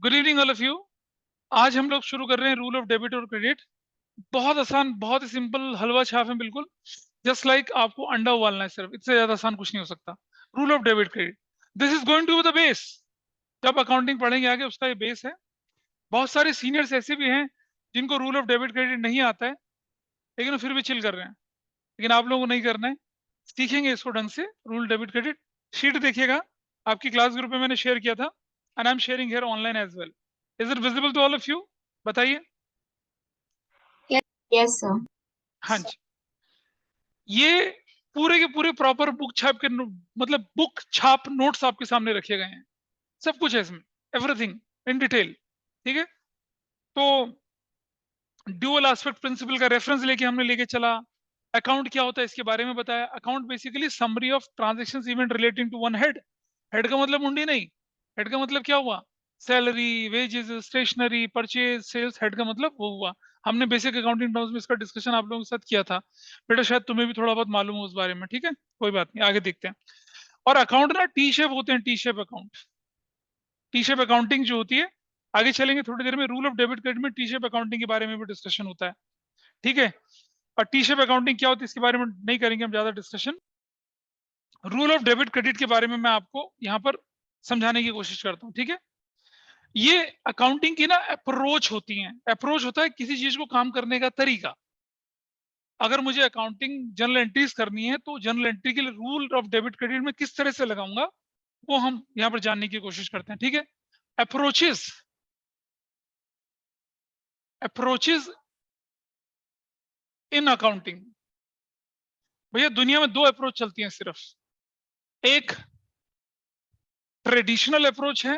Good evening all of you. आज हम लोग शुरू कर रहे हैं रूल ऑफ डेबिट और क्रेडिट। बहुत आसान, बहुत ही सिंपल, हलवा छाप है बिल्कुल। जस्ट लाइक आपको अंडा उबालना है, सिर्फ इससे ज्यादा आसान कुछ नहीं हो सकता। Rule of debit credit, this is going to be the base. जब अकाउंटिंग पढ़ेंगे आगे, उसका ये बेस है। बहुत सारे सीनियर्स ऐसे भी हैं जिनको रूल ऑफ डेबिट क्रेडिट नहीं आता है, लेकिन वो फिर भी चिल कर रहे हैं। लेकिन आप लोगों को नहीं करना है, सीखेंगे इसको ढंग से। रूल डेबिट क्रेडिट शीट देखिएगा, आपकी क्लास ग्रुप में मैंने शेयर किया था, and I am sharing here online as well. Is it visible to all of you? बताइए। Yes, sir. हाँ जी। ये पूरे के पूरे प्रॉपर बुक छाप के मतलब बुक छाप नोट्स आपके सामने रखे गए हैं। सब कुछ है इसमें, एवरीथिंग इन डिटेल। ठीक है, तो ड्यूअल एस्पेक्ट प्रिंसिपल का रेफरेंस लेके हमने लेके चला। अकाउंट क्या होता है इसके बारे में बताया। Account basically summary of transaction event relating to one head. Head का मतलब मुंडी नहीं, हेड का मतलब क्या हुआ? Salary, wages, stationery, purchase, sales. Head का मतलब वो हुआ। हमने बेसिक अकाउंटिंग टर्म्स में इसका डिस्कशन आप लोगों के साथ किया था। बेटा शायद तुम्हें भी थोड़ा बहुत मालूम हो उस बारे में। ठीक है, कोई बात नहीं, आगे देखते हैं। और अकाउंट ना टी शेप होते हैं, T shape account. T shape accounting जो होती है, आगे चलेंगे थोड़ी देर में, रूल ऑफ डेबिट क्रेडिट में टी शेप अकाउंटिंग के बारे में भी डिस्कशन होता है। ठीक है, और टी शेप अकाउंटिंग क्या होती है इसके बारे में नहीं करेंगे हम ज्यादा discussion. Rule of debit credit के बारे में मैं आपको यहाँ पर समझाने की कोशिश करता हूँ। ठीक है, ये अकाउंटिंग की ना अप्रोच होती है। अप्रोच होता है किसी चीज को काम करने का तरीका। अगर मुझे अकाउंटिंग जर्नल एंट्रीज करनी है, तो जर्नल एंट्री के लिए रूल ऑफ डेबिट क्रेडिट में किस तरह से लगाऊंगा, वो हम यहाँ पर जानने की कोशिश करते हैं। ठीक है, अप्रोचेस, अप्रोचेस इन अकाउंटिंग। भैया दुनिया में दो अप्रोच चलती हैं सिर्फ। एक ट्रेडिशनल अप्रोच है,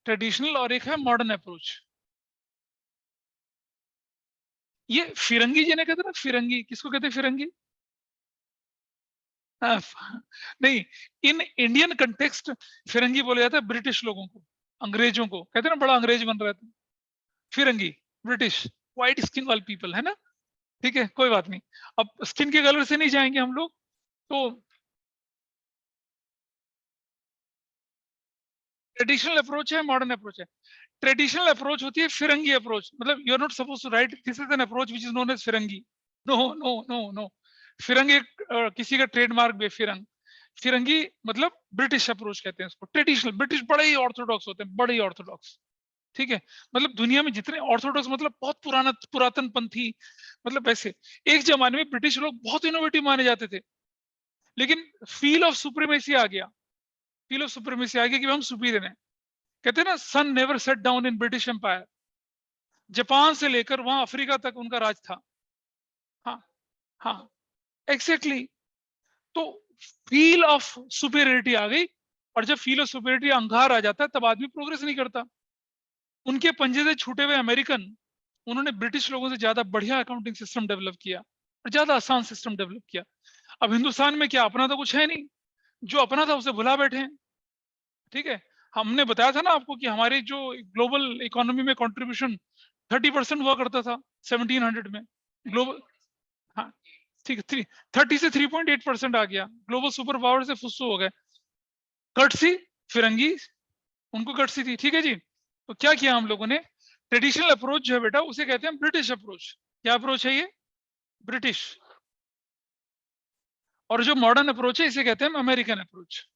ट्रेडिशनल, और एक है मॉडर्न अप्रोच। ये फिरंगी जी ने कहते ना, फिरंगी किसको कहते हैं? फिरंगी हाँ, नहीं, इन इंडियन कंटेक्स्ट फिरंगी बोला जाता है ब्रिटिश लोगों को, अंग्रेजों को कहते हैं ना, बड़ा अंग्रेज बन रहा था। फिरंगी, ब्रिटिश, व्हाइट स्किन वाले पीपल है ना। ठीक है, कोई बात नहीं। अब स्किन के कलर से नहीं जाएंगे हम लोग। तो ट्रेडिशनल अप्रोच है, मॉडर्न अप्रोच है। ट्रेडिशनल अप्रोच होती है फिरंगी अप्रोच, मतलब you are not suppose to write this is an approach which is known as फिरंगी। नो नो नो नो, फिरंग एक किसी का ट्रेडमार्क भी है, फिरंग। फिरंगी मतलब ब्रिटिश अप्रोच कहते हैं इसको। ट्रेडिशनल ब्रिटिश बड़े ही ऑर्थोडॉक्स होते हैं, बड़े ही ऑर्थोडॉक्स। ठीक है, मतलब दुनिया में जितने ऑर्थोडॉक्स मतलब बहुत पुराना पुरातन पंथी, मतलब वैसे। एक जमाने में ब्रिटिश लोग बहुत इनोवेटिव माने जाते थे, लेकिन फील ऑफ सुप्रीमेसी आ गया। फील ऑफ सुप्रीमेसी आ गया कि हम सुपीरियर हैं। कहते हैं ना, sun never set down in British empire. Japan से लेकर वहां अफ्रीका तक उनका राज था। हाँ हाँ, एग्जैक्टली exactly। तो फील ऑफ सुपेरियरिटी आ गई, और जब फील ऑफ सुपेरियरिटी अंगार आ जाता है, तब आदमी प्रोग्रेस नहीं करता। उनके पंजे से छूटे हुए अमेरिकन, उन्होंने ब्रिटिश लोगों से ज्यादा बढ़िया अकाउंटिंग सिस्टम डेवलप किया और ज्यादा आसान सिस्टम डेवलप किया। अब हिंदुस्तान में क्या अपना तो कुछ है नहीं, जो अपना था उसे भुला बैठे हैं। ठीक है, हमने बताया था ना आपको कि हमारी जो ग्लोबल इकोनॉमी में कंट्रीब्यूशन 30% हुआ करता था 1700 में। ग्लोबल, हाँ ठीक है, 30 से 3.8% आ गया। ग्लोबल सुपर पावर से फुस्सू हो गए। कर्टसी, फिरंगी, उनको कर्टसी थी। ठीक है जी, तो क्या किया हम लोगों ने? ट्रेडिशनल अप्रोच जो है बेटा, उसे कहते हैं ब्रिटिश अप्रोच। क्या अप्रोच है ये? ब्रिटिश। और जो मॉडर्न अप्रोच है, इसे कहते हैं अमेरिकन अप्रोच।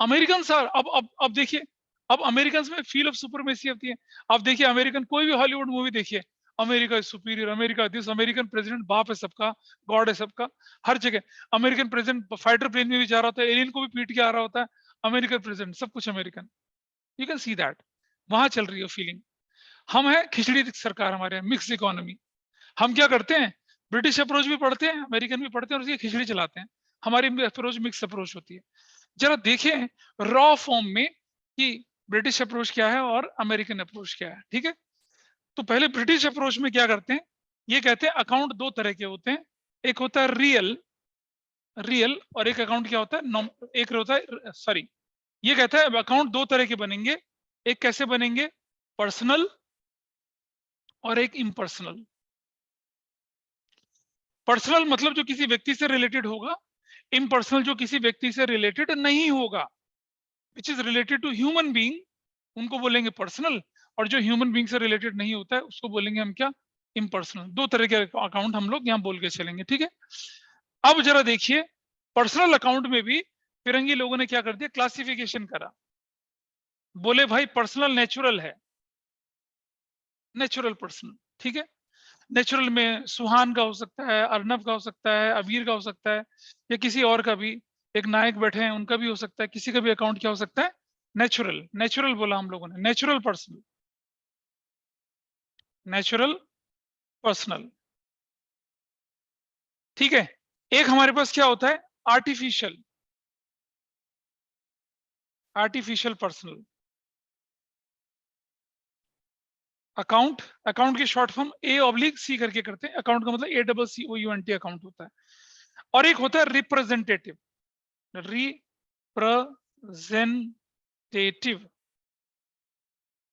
अमेरिकन सर, अब देखिए, अब अमेरिकन में फील ऑफ सुपरमेसी होती है। अब देखिए, अमेरिकन कोई भी हॉलीवुड मूवी देखिए, America is superior, America this, American president बाप है सबका, गॉड है सबका। हर जगह अमेरिकन प्रेसिडेंट फाइटर प्लेन में भी जा रहा होता है, एलियन को भी पीट के आ रहा होता है। अमेरिकन प्रेसिडेंट, सब कुछ American. You can see that, वहां चल रही है फीलिंग। हम है खिचड़ी सरकार, हमारे मिक्स इकोनॉमी। हम क्या करते हैं? ब्रिटिश अप्रोच भी पढ़ते हैं, अमेरिकन भी पढ़ते हैं, और उसकी खिचड़ी चलाते हैं। हमारी अप्रोच मिक्स अप्रोच होती है। जरा देखें रॉ फॉर्म में कि ब्रिटिश अप्रोच क्या है और अमेरिकन अप्रोच क्या है। ठीक है, तो पहले ब्रिटिश अप्रोच में क्या करते हैं? ये कहते हैं अकाउंट दो तरह के होते हैं। एक होता है रियल, रियल, और एक अकाउंट क्या होता है? एक होता है, सॉरी, ये कहता है अकाउंट दो तरह के बनेंगे। एक कैसे बनेंगे? पर्सनल और एक इम्पर्सनल। पर्सनल मतलब जो किसी व्यक्ति से रिलेटेड होगा, इम्पर्सनल जो किसी व्यक्ति से रिलेटेड नहीं होगा। Which is related to human being उनको बोलेंगे पर्सनल, और जो ह्यूमन बीइंग से रिलेटेड नहीं होता है उसको बोलेंगे हम क्या, इम्पर्सनल। दो तरह के अकाउंट हम लोग यहाँ बोल के चलेंगे, ठीक है। अब जरा देखिए, पर्सनल अकाउंट में भी फिरंगी लोगों ने क्या कर दिया, क्लासिफिकेशन करा। बोले भाई पर्सनल नेचुरल है, नेचुरल पर्सनल, ठीक है। नेचुरल में सुहान का हो सकता है, अर्नब का हो सकता है, अबीर का हो सकता है, या किसी और का भी, एक नायक बैठे हैं उनका भी हो सकता है, किसी का भी अकाउंट क्या हो सकता है, नेचुरल। नेचुरल बोला हम लोगों ने, नेचुरल पर्सनल, नेचुरल पर्सनल, ठीक है। एक हमारे पास क्या होता है, artificial, artificial personal account. Account की शॉर्ट फॉर्म A/C करके करते हैं, अकाउंट का मतलब ACCOUNT अकाउंट होता है। और एक होता है रिप्रेजेंटेटिव, रिप्रेजेंटेटिव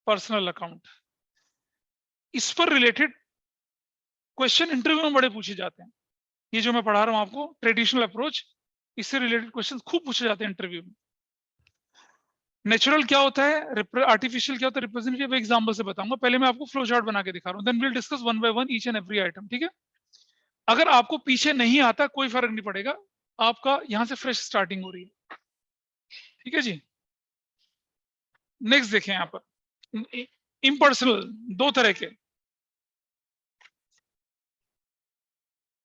पर्सनल अकाउंट। इस पर रिलेटेड क्वेश्चन इंटरव्यू में बड़े पूछे जाते हैं। ये जो मैं पढ़ा रहा हूं आपको, ट्रेडिशनल अप्रोच, इससे रिलेटेड क्वेश्चन खूब पूछे जाते हैं इंटरव्यू में। नेचुरल क्या होता है, आर्टिफिशियल क्या होता है, रिप्रेजेंटेटिव एग्जांपल से बताऊंगा। पहले मैं आपको फ्लो चार्ट बना के दिखा रहा हूं, then will discuss one by one each and every item, ठीक है। अगर आपको पीछे नहीं आता कोई फर्क नहीं पड़ेगा, आपका यहां से फ्रेश स्टार्टिंग हो रही है, ठीक है जी। नेक्स्ट देखें यहां पर, इम्पर्सनल दो तरह के,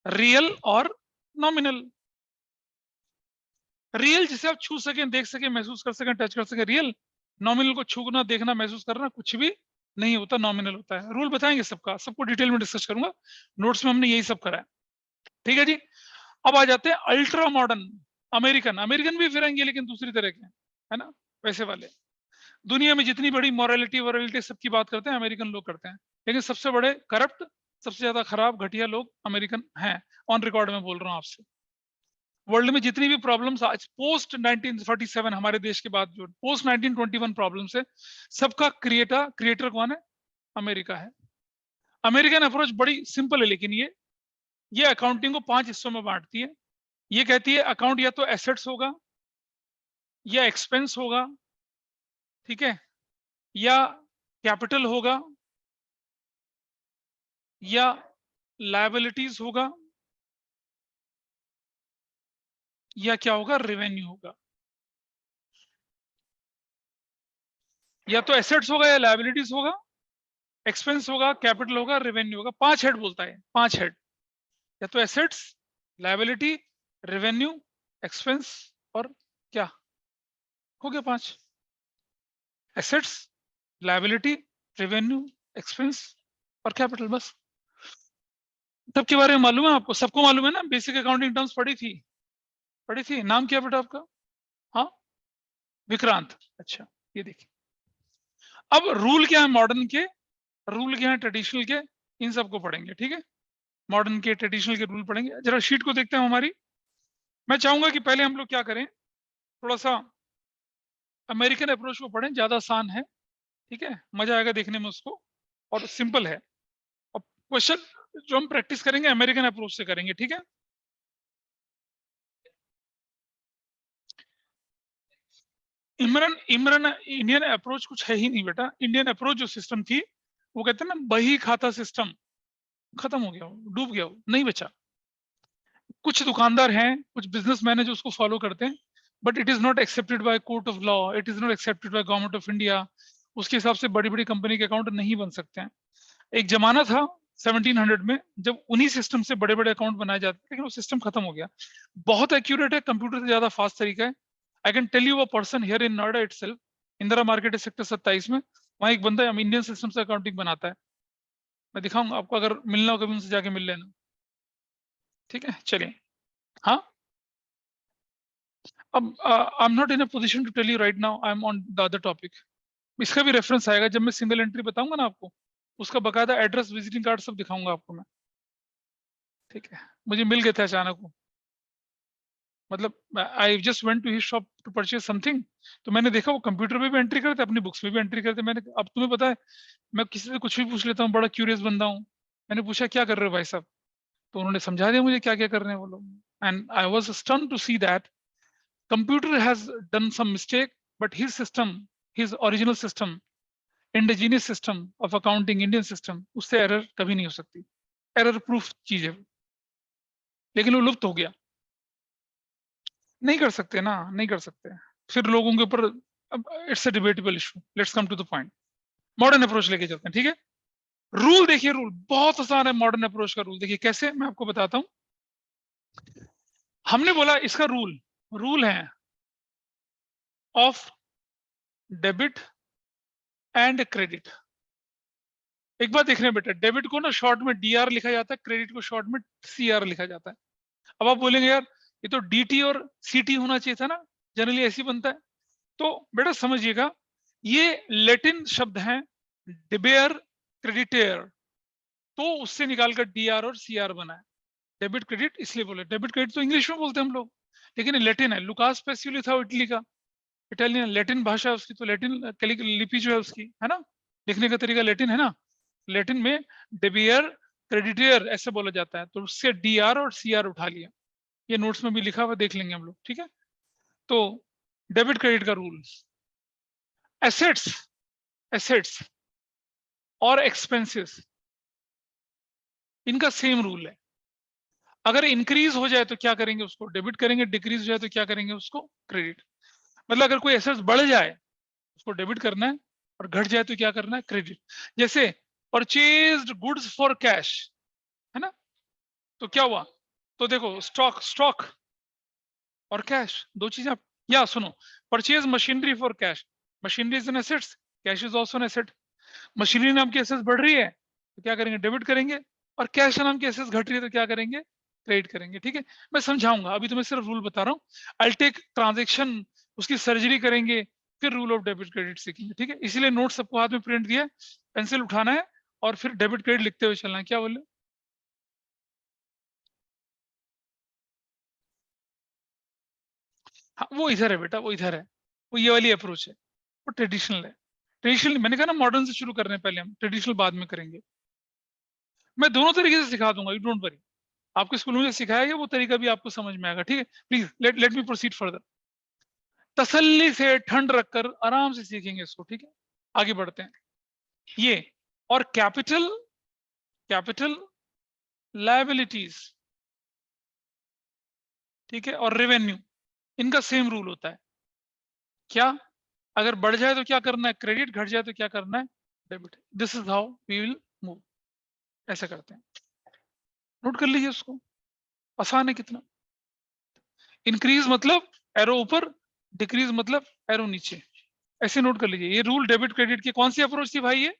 रियल और नॉमिनल। रियल जिसे आप छू सकें, देख सकें, महसूस कर सकें, टच कर सकें, रियल। नॉमिनल को छूना, देखना, महसूस करना कुछ भी नहीं होता, नॉमिनल होता है। रूल बताएंगे सबका, सबको डिटेल में डिस्कस करूंगा, नोट्स में हमने यही सब करा है, ठीक है जी। अब आ जाते हैं अल्ट्रा मॉडर्न अमेरिकन। अमेरिकन भी फिरेंगे लेकिन दूसरी तरह के, है ना, वैसे वाले। दुनिया में जितनी बड़ी मॉरलिटी वॉरलिटी सबकी बात करते हैं, अमेरिकन लोग करते हैं, लेकिन सबसे बड़े करप्ट, सबसे ज्यादा खराब घटिया लोग अमेरिकन हैं। ऑन रिकॉर्ड में बोल रहा हूं आपसे। वर्ल्ड में जितनी भी प्रॉब्लम्स आज पोस्ट 1947 हमारे देश के बाद, जो पोस्ट 1921 प्रॉब्लम्स है, सबका क्रिएटर कौन है, अमेरिका है। अमेरिकन अप्रोच बड़ी सिंपल है, लेकिन ये अकाउंटिंग को 5 हिस्सों में बांटती है। ये कहती है अकाउंट या तो एसेट्स होगा, या एक्सपेंस होगा, ठीक है, या कैपिटल होगा, या लायबिलिटीज होगा, या क्या होगा, रेवेन्यू होगा। या तो एसेट्स होगा, या लायबिलिटीज होगा, एक्सपेंस होगा, कैपिटल होगा, रेवेन्यू होगा। 5 हेड बोलता है, 5 हेड, या तो एसेट्स, लायबिलिटी, रेवेन्यू, एक्सपेंस, और क्या हो गया, 5। एसेट्स, लायबिलिटी, रेवेन्यू, एक्सपेंस और कैपिटल, बस। सबके बारे में मालूम है आपको, सबको मालूम है ना, बेसिक अकाउंटिंग टर्म्स पढ़ी थी। नाम क्या बेटा आपका, हाँ, विक्रांत, अच्छा। ये देखिए, अब रूल क्या है मॉडर्न के, रूल क्या है ट्रेडिशनल के, इन सबको पढ़ेंगे, ठीक है। मॉडर्न के, ट्रेडिशनल के रूल पढ़ेंगे। जरा शीट को देखते हैं हमारी। मैं चाहूंगा कि पहले हम लोग क्या करें, थोड़ा सा अमेरिकन अप्रोच को पढ़ें, ज्यादा आसान है, ठीक है, मजा आएगा देखने में उसको, और सिंपल है। और क्वेश्चन जो हम प्रैक्टिस करेंगे अमेरिकन अप्रोच से करेंगे, ठीक है। इमरन इमरन इंडियन अप्रोच कुछ है ही नहीं बेटा। इंडियन अप्रोच जो सिस्टम थी, वो कहते हैं ना, बही खाता सिस्टम, खत्म हो गया, डूब गया, नहीं बचा। कुछ दुकानदार हैं, कुछ बिजनेसमैन है जो उसको फॉलो करते हैं, but it is not accepted by court of law, it is not accepted by government of India. उसके हिसाब से बड़ी बड़ी कंपनी के अकाउंट नहीं बन सकते हैं। एक जमाना था 1700 में, जब उन्हीं सिस्टम से बड़े बड़े अकाउंट बनाए जाते थे, लेकिन वो सिस्टम खत्म हो गया। बहुत एक्यूरेट है, कंप्यूटर से ज्यादा फास्ट तरीका है। I can tell you a person here in Noida itself, Indira market sector 27 में, वहां एक बंदा इंडियन सिस्टम से अकाउंटिंग बनाता है। मैं दिखाऊंगा आपको, अगर मिलना हो कभी उनसे जाके मिल लेना, ठीक है, चलिए। हाँ, अब I am not in a position to tell you right now, I am on the other topic. इसका भी रेफरेंस आएगा जब मैं सिंगल एंट्री बताऊंगा ना आपको, उसका बकायदा एड्रेस, विजिटिंग कार्ड सब दिखाऊंगा आपको मैं, ठीक है। मुझे मिल गए थे अचानक वो, मतलब I just went to his shop to purchase something, तो मैंने देखा वो कंप्यूटर पे भी एंट्री करते, अपनी बुक्स में भी एंट्री करते। मैंने, अब तुम्हें पता है मैं किसी से कुछ भी पूछ लेता हूँ, बड़ा क्यूरियस बंदा हूँ। मैंने पूछा क्या कर रहे हो भाई साहब, तो उन्होंने समझा दिया मुझे क्या क्या कर रहे हैं वो लोग। And I was stunned to see that computer has done some mistake, but his system, his original system, indigenous system of accounting, Indian system, उससे एरर कभी नहीं हो सकती। एरर प्रूफ चीज है, लेकिन वो लुप्त हो गया, नहीं कर सकते ना, नहीं कर सकते। फिर लोगों के ऊपर, it's a debatable issue. Let's come to the point. Modern approach लेके चलते हैं, ठीक है। रूल देखिए, रूल बहुत आसान है। मॉडर्न अप्रोच का रूल देखिए कैसे, मैं आपको बताता हूं। हमने बोला इसका रूल, रूल है ऑफ डेबिट एंड क्रेडिट। एक बात देख रहे हैं बेटा, डेबिट को ना शॉर्ट में डीआर लिखा जाता है, क्रेडिट को शॉर्ट में सीआर लिखा जाता है। अब आप बोलेंगे यार ये तो डीटी और सीटी होना चाहिए था ना, जनरली ऐसी बनता है। तो बेटा समझिएगा, ये लैटिन शब्द हैं, डिबेयर, क्रेडिटेयर, तो उससे निकालकर डीआर और सीआर बना है। डेबिट क्रेडिट इसलिए बोले, डेबिट क्रेडिट तो इंग्लिश में बोलते हैं हम लोग, लेकिन लैटिन है। लुकास पेसियोली था इटली का, इटालियन, लैटिन भाषा है उसकी, तो लैटिन लिपि जो है उसकी, है ना, लिखने का तरीका लैटिन है ना। लैटिन में डेबियर क्रेडिटेयर ऐसे बोला जाता है, तो उससे डीआर और सीआर उठा लिया। ये नोट्स में भी लिखा हुआ, देख लेंगे हम लोग, ठीक है। तो डेबिट क्रेडिट का रूल, एसेट्स, एसेट्स और एक्सपेंसेस, इनका सेम रूल है। अगर इंक्रीज हो जाए तो क्या करेंगे, उसको डेबिट करेंगे, डिक्रीज हो जाए तो क्या करेंगे, उसको क्रेडिट। मतलब अगर कोई एसेट्स बढ़ जाए उसको डेबिट करना है, और घट जाए तो क्या करना है, क्रेडिट। जैसे परचेज्ड गुड्स फॉर कैश, है ना, तो क्या हुआ, तो देखो स्टॉक, स्टॉक और कैश दो चीजें आप, या सुनो, purchase machinery for cash, machinery is an assets, cash is also an asset. Machinery नाम की एसेट्स बढ़ रही है तो क्या करेंगे, डेबिट करेंगे, और कैश नाम की एसेट्स घट रही है तो क्या करेंगे, क्रेडिट करेंगे, ठीक है। मैं समझाऊंगा, अभी तो मैं सिर्फ रूल बता रहा हूँ। आई टेक ट्रांजेक्शन, उसकी सर्जरी करेंगे, फिर रूल ऑफ डेबिट क्रेडिट सीखेंगे, ठीक है। इसीलिए नोट सबको हाथ में प्रिंट दिया, पेंसिल उठाना है और फिर डेबिट क्रेडिट लिखते हुए चलना है। क्या बोले, हाँ वो इधर है बेटा, वो इधर है, वो ये वाली अप्रोच है, वो ट्रेडिशनल है। ट्रेडिशनल मैंने कहा ना, मॉडर्न से शुरू कर रहे हैं पहले हम, ट्रेडिशनल बाद में करेंगे। मैं दोनों तरीके से सिखा दूंगा, यू डोंट वरी। आपके स्कूल में जो सिखाया गया वो तरीका भी आपको समझ में आएगा, ठीक है। Please let me proceed further. तसल्ली से ठंड रखकर आराम से सीखेंगे इसको, ठीक है। आगे बढ़ते हैं। ये और कैपिटल, कैपिटल लायबिलिटीज, ठीक है, और रेवेन्यू, इनका सेम रूल होता है। क्या, अगर बढ़ जाए तो क्या करना है, क्रेडिट, घट जाए तो क्या करना है, debit. This is how we will move, ऐसा करते हैं। नोट कर लीजिए उसको, आसान है कितना। इंक्रीज मतलब एरो ऊपर, डिक्रीज मतलब एरो नीचे, ऐसे नोट कर लीजिए। ये रूल डेबिट क्रेडिट की कौन सी अप्रोच थी भाई, ये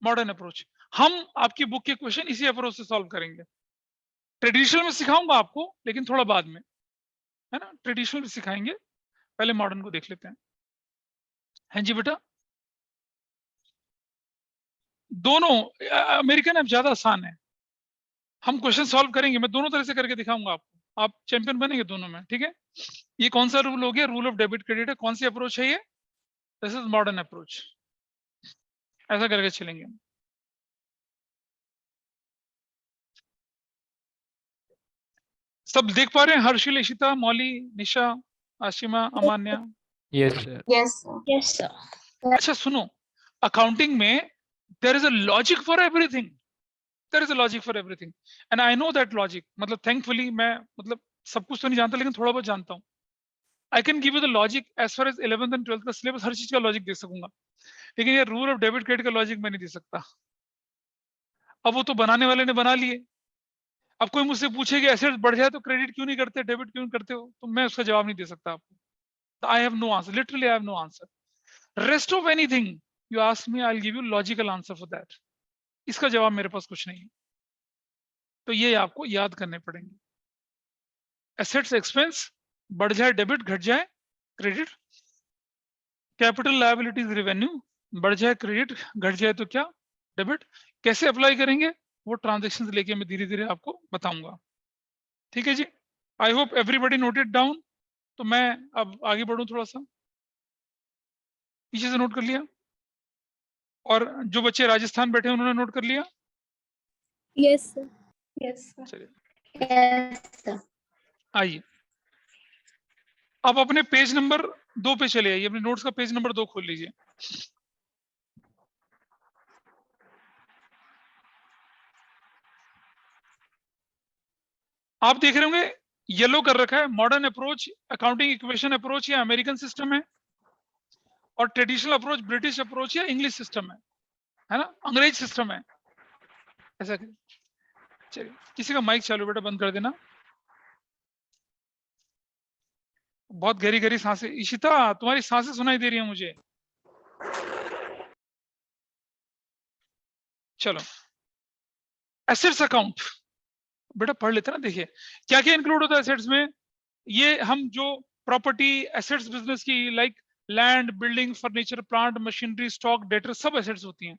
मॉडर्न अप्रोच। हम आपकी बुक के क्वेश्चन इसी अप्रोच से सॉल्व करेंगे। ट्रेडिशनल में सिखाऊंगा आपको, लेकिन थोड़ा बाद में, है ना, ट्रेडिशनल में सिखाएंगे, पहले मॉडर्न को देख लेते हैं। हाँ जी बेटा, दोनों अमेरिकन ऐप ज्यादा आसान है। हम क्वेश्चन सॉल्व करेंगे, मैं दोनों तरह से करके दिखाऊंगा आपको, आप चैंपियन बनेंगे दोनों में, ठीक है। ये कौन सा रूल हो गया, रूल ऑफ डेबिट क्रेडिट है, कौन सी अप्रोच है ये, दिस इज मॉडर्न अप्रोच। ऐसा करके चलेंगे। सब देख पा रहे हैं, हर्षिल, इशिता, मौली, निशा, Ashima, अमान्या। Yes, sir. Yes, sir. Yes, sir. अच्छा सुनो, अकाउंटिंग में there is a logic for everything, there is a logic for everything, and I know that logic. मतलब थैंकफुली मैं, मतलब सब कुछ तो नहीं जानता, लेकिन थोड़ा बहुत जानता हूँ। I can give you the logic as far as 11th and 12th का सिलेबस, हर चीज का लॉजिक दे सकूंगा, लेकिन ये रूल ऑफ डेबिट क्रेडिट का लॉजिक मैं नहीं दे सकता। अब वो तो बनाने वाले ने बना लिए। अब कोई मुझसे पूछे कि एसेट्स बढ़ जाए तो क्रेडिट क्यों नहीं करते, डेबिट क्यों नहीं करते हो, तो मैं उसका जवाब नहीं दे सकता आपको। I have no answer, literally I have no answer. Rest of anything you ask me, I will give you logical answer for that. इसका जवाब मेरे पास कुछ नहीं है, तो ये आपको याद करने पड़ेंगे। एसेट्स एक्सपेंस, बढ़ जाए डेबिट, घट जाए क्रेडिट। कैपिटल लायबिलिटीज रेवेन्यू, बढ़ जाए क्रेडिट, घट जाए तो क्या, डेबिट। कैसे अप्लाई करेंगे वो ट्रांजेक्शन लेके मैं धीरे धीरे आपको बताऊंगा, ठीक है जी। I hope everybody noted down. तो मैं अब आगे बढ़ूं थोड़ा सा, पीछे से नोट कर लिया, और जो बच्चे राजस्थान बैठे हैं उन्होंने नोट कर लिया। Yes, sir. Yes, sir. चलिए Yes, sir. आइए, आप अपने पेज नंबर 2 पे चले आइए, अपने नोट्स का पेज नंबर 2 खोल लीजिए। आप देख रहे होंगे येलो कर रखा है, modern approach, accounting equation approach या अमेरिकन सिस्टम है, और ट्रेडिशनल अप्रोच ब्रिटिश अप्रोच या इंग्लिश सिस्टम है ना, अंग्रेज सिस्टम है, ऐसा। चलिए, किसी का माइक चालू बेटा बंद कर देना। बहुत गहरी गहरी सांसें, इशिता तुम्हारी सांसें सुनाई दे रही है मुझे। चलो, एसेट्स अकाउंट बेटा पढ़ लेते ना। देखिए क्या क्या इंक्लूड होता है एसेट्स में। ये हम जो प्रॉपर्टी एसेट्स बिजनेस की, like land, building, furniture, plant, machinery, stock, debtor, सब एसेट्स होती हैं।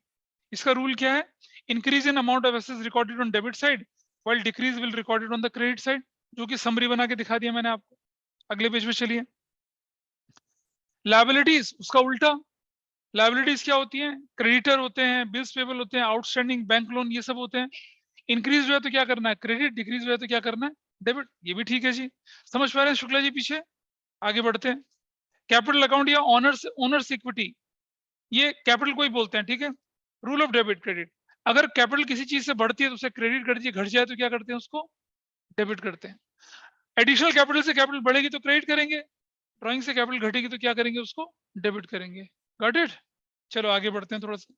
इसका रूल क्या है, increase in amount of assets recorded on debit side while decrease will recorded on the credit side, जो कि समरी बना के दिखा दिया मैंने आपको। अगले पेज पे चलिए। लायबिलिटीज उसका उल्टा। लायबिलिटीज क्या होती हैं, क्रेडिटर होते हैं, बिल्स पेबल होते हैं, आउटस्टैंडिंग बैंक लोन, ये सब होते हैं। इंक्रीज हुआ तो क्या करना है, क्रेडिट, डिक्रीज हुआ तो क्या करना है, डेबिट। ये भी ठीक है जी, समझ पा रहे हैं शुक्ला जी। पीछे आगे बढ़ते हैं। कैपिटल अकाउंट या ओनर्स ओनर्स इक्विटी, ये कैपिटल को ही बोलते हैं, ठीक है। रूल ऑफ डेबिट क्रेडिट, अगर कैपिटल किसी चीज से बढ़ती है तो उसे क्रेडिट कर दीजिए, घट जाए तो क्या करते हैं, उसको डेबिट करते हैं। एडिशनल कैपिटल से कैपिटल बढ़ेगी तो क्रेडिट करेंगे, ड्राइंग से कैपिटल घटेगी तो क्या करेंगे, उसको डेबिट करेंगे। Got it. चलो आगे बढ़ते हैं थोड़ा सा।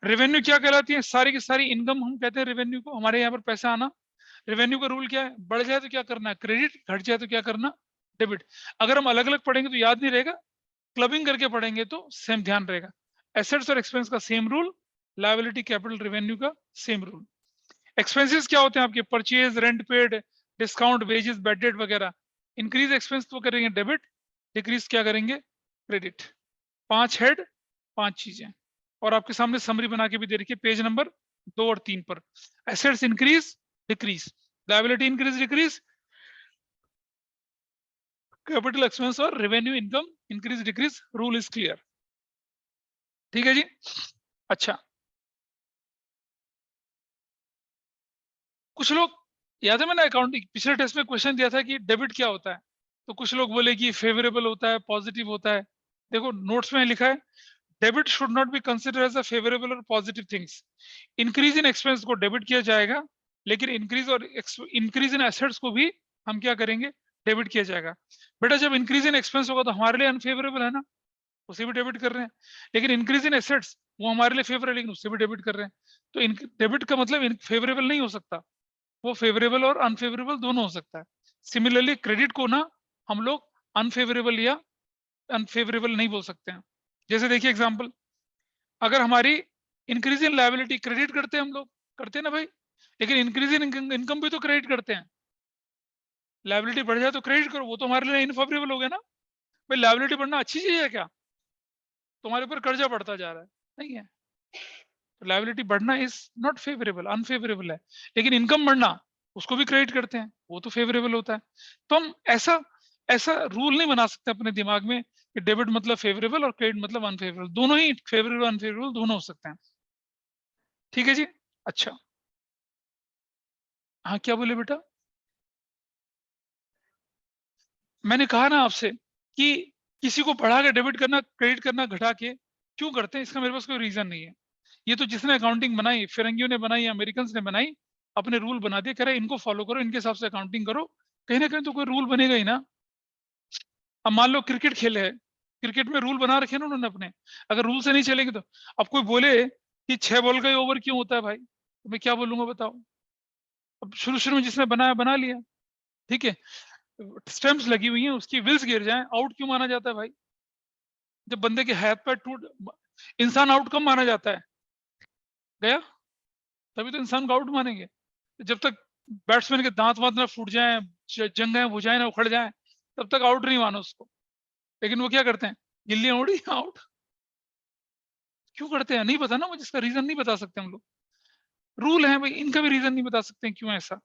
रेवेन्यू क्या कहलाती है, सारी की सारी इनकम हम कहते हैं रेवेन्यू को, हमारे यहाँ पर पैसा आना। रेवेन्यू का रूल क्या है, बढ़ जाए तो क्या करना है, क्रेडिट, घट जाए तो क्या करना, डेबिट। अगर हम अलग अलग पढ़ेंगे तो याद नहीं रहेगा, क्लबिंग करके पढ़ेंगे तो सेम ध्यान रहेगा। एसेट्स और एक्सपेंस का same rule, liability, capital, revenue का सेम रूल। एक्सपेंसेस क्या होते हैं आपके, purchase, rent paid, discount, wages, bad debt वगैरह। इंक्रीज एक्सपेंस तो करेंगे डेबिट, डिक्रीज क्या करेंगे, क्रेडिट। 5 हेड, 5 चीजें। और आपके सामने समरी बना के भी दे रखी है पेज नंबर 2 और 3 पर। Assets increase, decrease, liability increase, decrease, capital expense और revenue income increase, decrease. Rule is clear, ठीक है जी। अच्छा, कुछ लोग, याद है मैंने अकाउंटिंग पिछले टेस्ट में क्वेश्चन दिया था कि डेबिट क्या होता है, तो कुछ लोग बोले कि फेवरेबल होता है, पॉजिटिव होता है। देखो नोट्स में लिखा है, debit should not be consider as a favourable और positive things. Increase in expense को डेबिट किया जाएगा, लेकिन इंक्रीज इन एसेट्स को भी हम क्या करेंगे, डेबिट किया जाएगा। बेटा जब इंक्रीज इन एक्सपेंस होगा तो हमारे लिए अनफेवरेबल है ना, उसे भी डेबिट कर रहे हैं। लेकिन इंक्रीज इन एसेट्स वो हमारे लिए फेवर है, लेकिन उससे भी डेबिट कर रहे हैं। तो डेबिट का मतलब फेवरेबल नहीं हो सकता, वो फेवरेबल और अनफेवरेबल दोनों हो सकता है। सिमिलरली क्रेडिट को ना हम लोग अनफेवरेबल या अनफेवरेबल नहीं बोल सकते हैं। जैसे देखिए एग्जांपल, अगर हमारी इंक्रीज इन लायबिलिटी, क्रेडिट करते हैं हम लोग, करते हैं ना भाई, लेकिन इंक्रीज इन इनकम भी तो क्रेडिट करते हैं। लायबिलिटी बढ़ जाए तो क्रेडिट करो, वो तो हमारे लिए इनफेवरेबल हो गया ना। भाई लायबिलिटी बढ़ना अच्छी चीज है क्या, तुम्हारे ऊपर कर्जा बढ़ता जा रहा है, नहीं है। तो लायबिलिटी बढ़ना इज नॉट फेवरेबल, अनफेवरेबल है। लेकिन इनकम बढ़ना, उसको भी क्रेडिट करते हैं, वो तो फेवरेबल होता है। तो हम ऐसा ऐसा रूल नहीं बना सकते अपने दिमाग में कि डेबिट मतलब फेवरेबल और क्रेडिट मतलब अनफेवरेबल, दोनों ही फेवरेबल अनफेवरेबल दोनों हो सकते हैं, ठीक है जी। अच्छा, हाँ क्या बोले बेटा, मैंने कहा ना आपसे कि किसी को बढ़ा के डेबिट करना, क्रेडिट करना घटा के क्यों करते हैं, इसका मेरे पास कोई रीजन नहीं है। ये तो जिसने अकाउंटिंग बनाई, फिरंगियों ने बनाई, अमेरिकन ने बनाई, अपने रूल बना दिए, कह रहे इनको फॉलो करो, इनके हिसाब से अकाउंटिंग करो। कहीं ना कहीं तो कोई रूल बनेगा ही ना। अब मान लो क्रिकेट खेल है, क्रिकेट में रूल बना रखे ना उन्होंने अपने, अगर रूल से नहीं चलेंगे तो। अब कोई बोले कि 6 बॉल का ही ओवर क्यों होता है भाई, तो मैं क्या बोलूंगा बताओ। अब शुरू शुरू में जिसने बनाया बना लिया, ठीक है, स्टंप्स लगी हुई हैं, उसकी व्हील्स गिर जाए, आउट क्यों माना जाता है भाई। जब बंदे के हाथ पैर टूट, इंसान आउट कम माना जाता है, गया, तभी तो इंसान को आउट मानेंगे। जब तक बैट्समैन के दांत वांत ना फूट जाए, जंगें भुजाएं ना उखड़ जाए, तब तक आउट नहीं मानो उसको। लेकिन वो क्या करते हैं, गिल्लियां उड़ी आउट, क्यों करते हैं नहीं पता ना मुझे, इसका रीजन नहीं बता सकते हम लोग। रूल है भाई, इनका भी रीजन नहीं बता सकते क्यों ऐसा।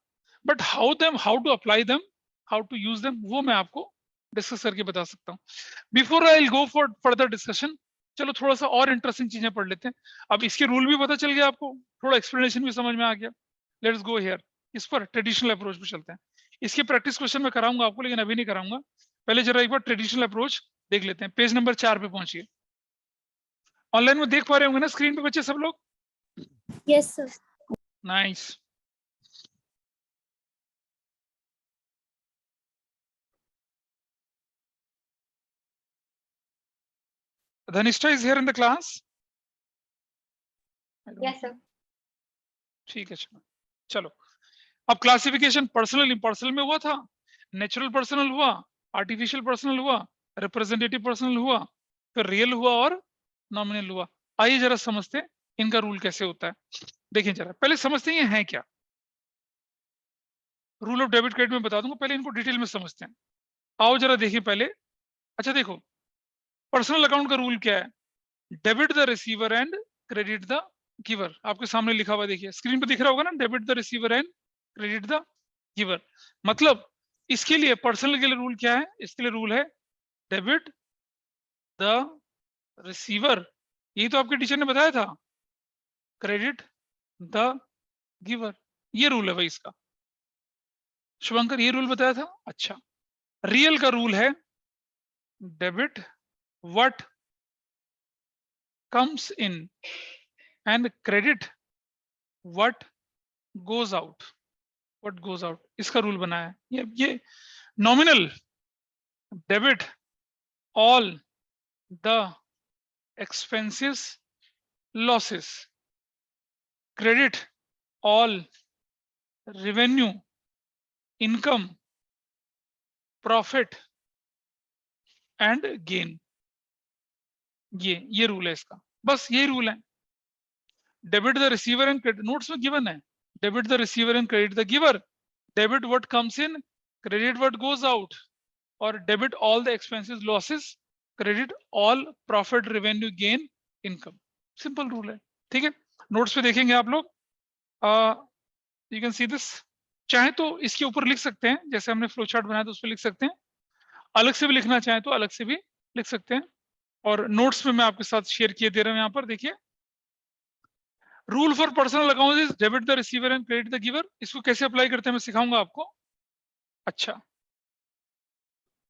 But how to apply them, how to use them, वो मैं आपको डिस्कस करके बता सकता हूँ। Before I go for further discussion, चलो थोड़ा सा और इंटरेस्टिंग चीजें पढ़ लेते हैं। अब इसके रूल भी पता चल गया आपको, थोड़ा एक्सप्लेनेशन भी समझ में आ गया। लेट्स गो हियर, इस पर ट्रेडिशनल अप्रोच पे चलते हैं। इसकी प्रैक्टिस क्वेश्चन में कराऊंगा आपको, लेकिन अभी नहीं कराऊंगा, पहले जरा एक बार ट्रेडिशनल अप्रोच देख लेते हैं, पेज नंबर 4 पे पहुंचिए। ऑनलाइन में देख पा रहे होंगे ना स्क्रीन पे बच्चे सब लोग? Yes, sir. Nice. Dhanishtha is here in the class? Yes, sir. ठीक है, चलो अब क्लासिफिकेशन पर्सनल इम्पर्सनल में हुआ था, नेचुरल पर्सनल हुआ, आर्टिफिशियल पर्सनल हुआ, रिप्रेजेंटेटिव पर्सनल हुआ, फिर रियल हुआ और नॉमिनल हुआ। आइए जरा समझते हैं इनका रूल कैसे होता है। देखिए जरा पहले समझते हैं ये है क्या। रूल ऑफ डेबिट क्रेडिट में बता दूंगा, पहले इनको डिटेल में समझते हैं। आओ जरा देखिए पहले। अच्छा देखो, पर्सनल अकाउंट का रूल क्या है? Debit the receiver and credit the giver. आपके सामने लिखा हुआ देखिए, स्क्रीन पे दिख रहा होगा ना, debit the receiver and credit the giver. मतलब इसके लिए पर्सनल के लिए रूल क्या है? इसके लिए रूल है डेबिट द रिसीवर, यही तो आपके टीचर ने बताया था, क्रेडिट द गिवर, ये रूल है भाई इसका। शुभंकर ये रूल बताया था? अच्छा। रियल का रूल है debit what comes in and credit what goes out. What goes out इसका रूल बनाया है। ये nominal debit all the expenses losses, credit all revenue income profit and gain। ये रूल है इसका, बस ये रूल है। Debit the receiver and credit, notes में गिवन है, debit the receiver and credit the giver, debit what comes in, credit what goes out, और debit all the expenses losses, credit all profit revenue gain income. Simple rule है, ठीक है। Notes पे देखेंगे आप लोग, यू कैन सी दिस। चाहे तो इसके ऊपर लिख सकते हैं, जैसे हमने फ्लो चार्ट बनाया तो उस पर लिख सकते हैं, अलग से भी लिखना चाहे तो अलग से भी लिख सकते हैं, और नोट्स में मैं आपके साथ शेयर किए दे रहा हूं। यहाँ पर देखिए, rule for personal account is debit the receiver and credit the giver. इसको कैसे अप्लाई करते हैं मैं सिखाऊंगा आपको। अच्छा,